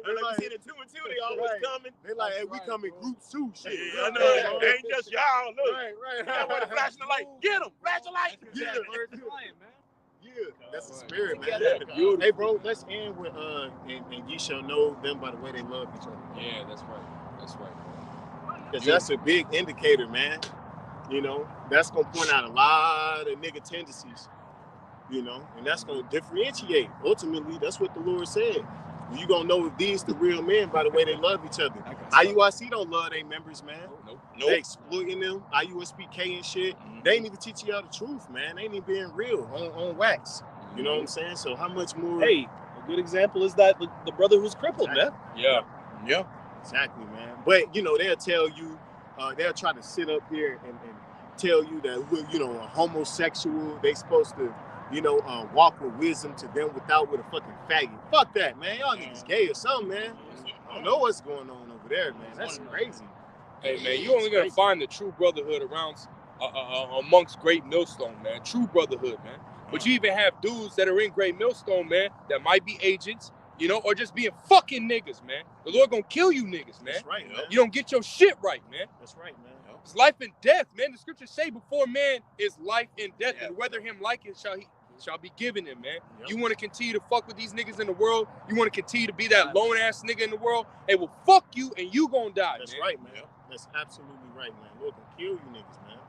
They like, See the 2 and 2, they always Right. coming. they like, hey, we Right, come in bro. groups too. Shit. Yeah, I know. It ain't just y'all. Look. Right. That way flashing the light. Get him. Flash the light. Yeah. Birds flying, man. Yeah, that's the Right. spirit, man. Beautiful. Hey, bro, let's end with and ye shall know them by the way they love each other. Yeah, that's right. That's right. Because that's a big indicator, man. You know, that's gonna point out a lot of nigga tendencies. You know, and that's gonna differentiate. Ultimately, that's what the Lord said. You gonna know if these the real men by the way they love each other. IUIC don't love their members, man. Nope. They exploiting them. IUSPK and shit. They ain't even teaching y'all the truth, man. They ain't even being real on wax. You know what I'm saying? So how much more? Hey, a good example is that the brother who's crippled, man. Yeah. Yeah. Exactly, man. But you know, they'll tell you, they'll try to sit up here and tell you that we're, you know, a homosexual. They supposed to, you know, walk with wisdom to them without with a fucking faggot. Fuck that, man. Y'all niggas gay or something, man. I don't know what's going on over there, man. That's crazy. Hey, man, you only gonna find the true brotherhood around amongst Great Millstone, man. True brotherhood, man. But you even have dudes that are in Great Millstone, man, that might be agents, you know, or just being fucking niggas, man. The Lord gonna kill you niggas, man. That's right, man. You don't get your shit right, man. That's right, man. It's life and death, man. The scriptures say before man is life and death, Yeah. and whether him like it shall be given him, man. Yep. You want to continue to fuck with these niggas in the world? You want to continue to be that lone ass nigga in the world? Hey, well, fuck you, and you gonna die, That's man. right, man. That's absolutely right, man. Lord gonna kill you niggas, man.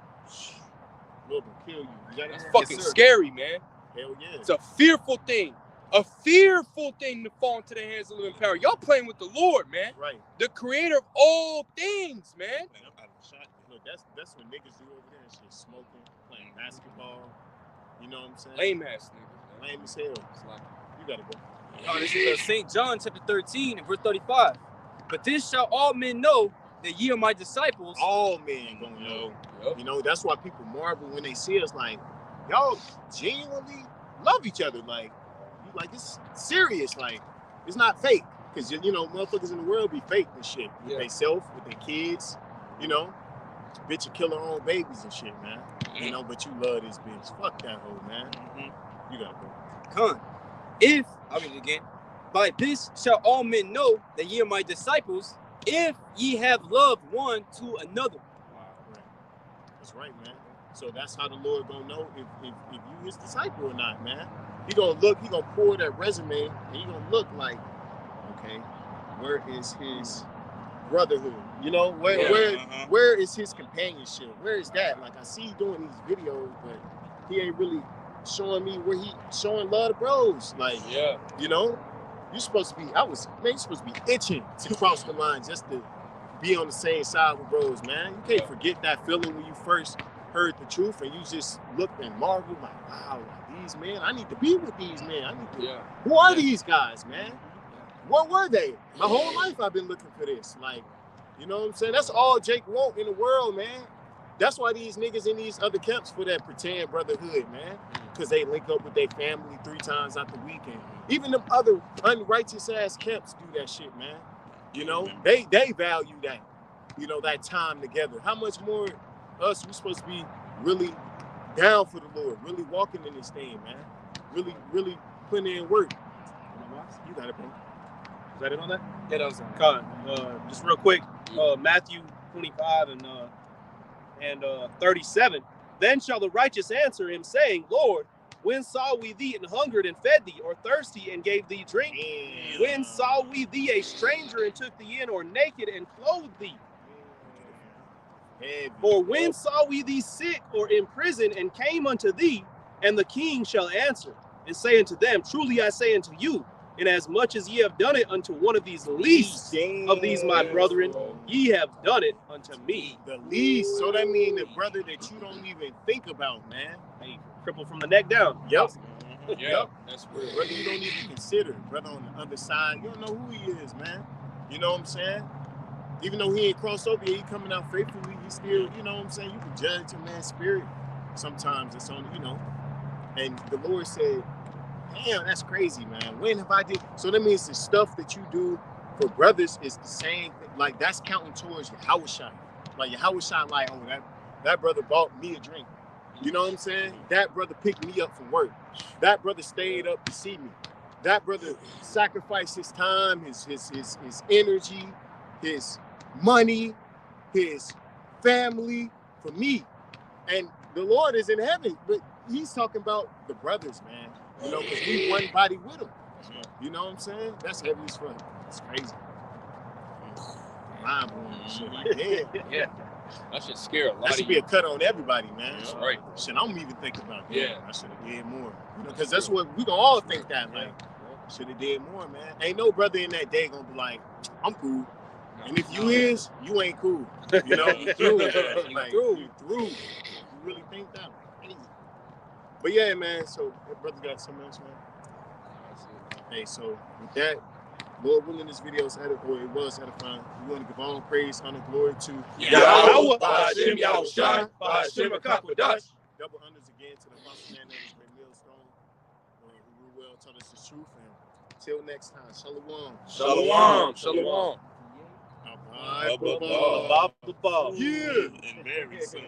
Lord gonna kill you. You got That's it? fucking scary, man. Hell yeah. It's a fearful thing. A fearful thing to fall into the hands of living power. Y'all playing with the Lord, man. Right. The creator of all things, man. Look, that's what niggas do over there and shit. Smoking, playing basketball. You know what I'm saying? Lame ass niggas, man. Lame as hell. It's like, You gotta go. Oh, this is St. John chapter 13 and verse 35. But this shall all men know that ye are my disciples. All men gonna know. yup. You know, that's why people marvel when they see us like, y'all genuinely love each other. Like it's serious. Like, it's not fake. Because, you know, motherfuckers in the world be fake and shit. With Yeah. they self, with their kids, you know. Bitch, you kill her own babies and shit, man. You know, but you love this bitch. Fuck that hoe, man. You gotta go. Con. If, I'll read it again. By this shall all men know that ye are my disciples, if ye have loved one to another. Right. That's right, man. So that's how the Lord gonna know if you his disciple or not, man. He gonna pull that resume and he gonna look like, okay, where is his brotherhood? You know, where is his companionship? Where is that? Like, I see he doing these videos, but he ain't really showing me where he showing love to bros. Like, yeah. you know, you're supposed to be, you're supposed to be itching to cross the line just to be on the same side with bros, man. You can't forget that feeling when you first heard the truth and you just looked and marveled like, wow, like, these men, I need to be with these men. I need to, Yeah. who are these guys, man? What were they? My whole life I've been looking for this. Like, you know what I'm saying? That's all Jake want in the world, man. That's why these niggas in these other camps for that pretend brotherhood, man. Because they link up with their family 3 times out the weekend. Even them other unrighteous ass camps do that shit, man. You know, they value that, you know, that time together. How much more us, we supposed to be really down for the Lord, really walking in this thing, man. Really putting in work. You got it, bro. Is that it on that? Yeah, that was Con. Just real quick, Matthew 25 and 37. Then shall the righteous answer him, saying, Lord, when saw we thee and hungered and fed thee, or thirsty and gave thee drink? Damn. When saw we thee a stranger and took thee in, or naked and clothed thee? Heavy. Or when saw we thee sick or in prison and came unto thee? And the king shall answer and say unto them, truly I say unto you, inasmuch as ye have done it unto one of these least of these my brethren, ye have done it unto me. The least. So that means the brother that you don't even think about, man. Hey, crippled from the neck down. Yep. Yeah. That's real. Brother you don't even consider. Brother on the other side, you don't know who he is, man. You know what I'm saying? Even though he ain't crossed over yet, he coming out faithfully, he still, you know what I'm saying? You can judge a man's spirit. Sometimes it's on, you know. And the Lord said, damn, that's crazy, man. When have I did? So that means the stuff that you do for brothers, it's the same thing. Like, that's counting towards your house shine. Like, your house shine, like, oh, that brother bought me a drink. You know what I'm saying? That brother picked me up from work. That brother stayed up to see me. That brother sacrificed his time, his energy, his money, his family for me. And the Lord is in heaven, but he's talking about the brothers, man. You know, because we one body with him. You know what I'm saying? That's heavy as fuck. It's crazy. Mind blowing shit. Like, Yeah. That should scare a lot that of should be you. a cut on everybody, man. That's right. Shit, I'm even thinking about that. Yeah. I should have did more. You know, because that's what we gonna all think that, like, should have did more, man. Ain't no brother in that day gonna be like, I'm cool. And if you is, you ain't cool. You know, you through. Like, you through. You really think that? Like, hey. But yeah, man. So, your brother got something else, man. Hey, so with that, Lord willing, this video is edifying. It was edifying. We want to give all praise, honor, glory to Yahweh, Ba'ashem Yahushai, Ba'ashem Akakwadash. Double honors again to the apostle man that was great millstone, who well taught us the truth. And till next time, shalom. Shalom. Shalom. Bye. Bye. Yeah. And very soon.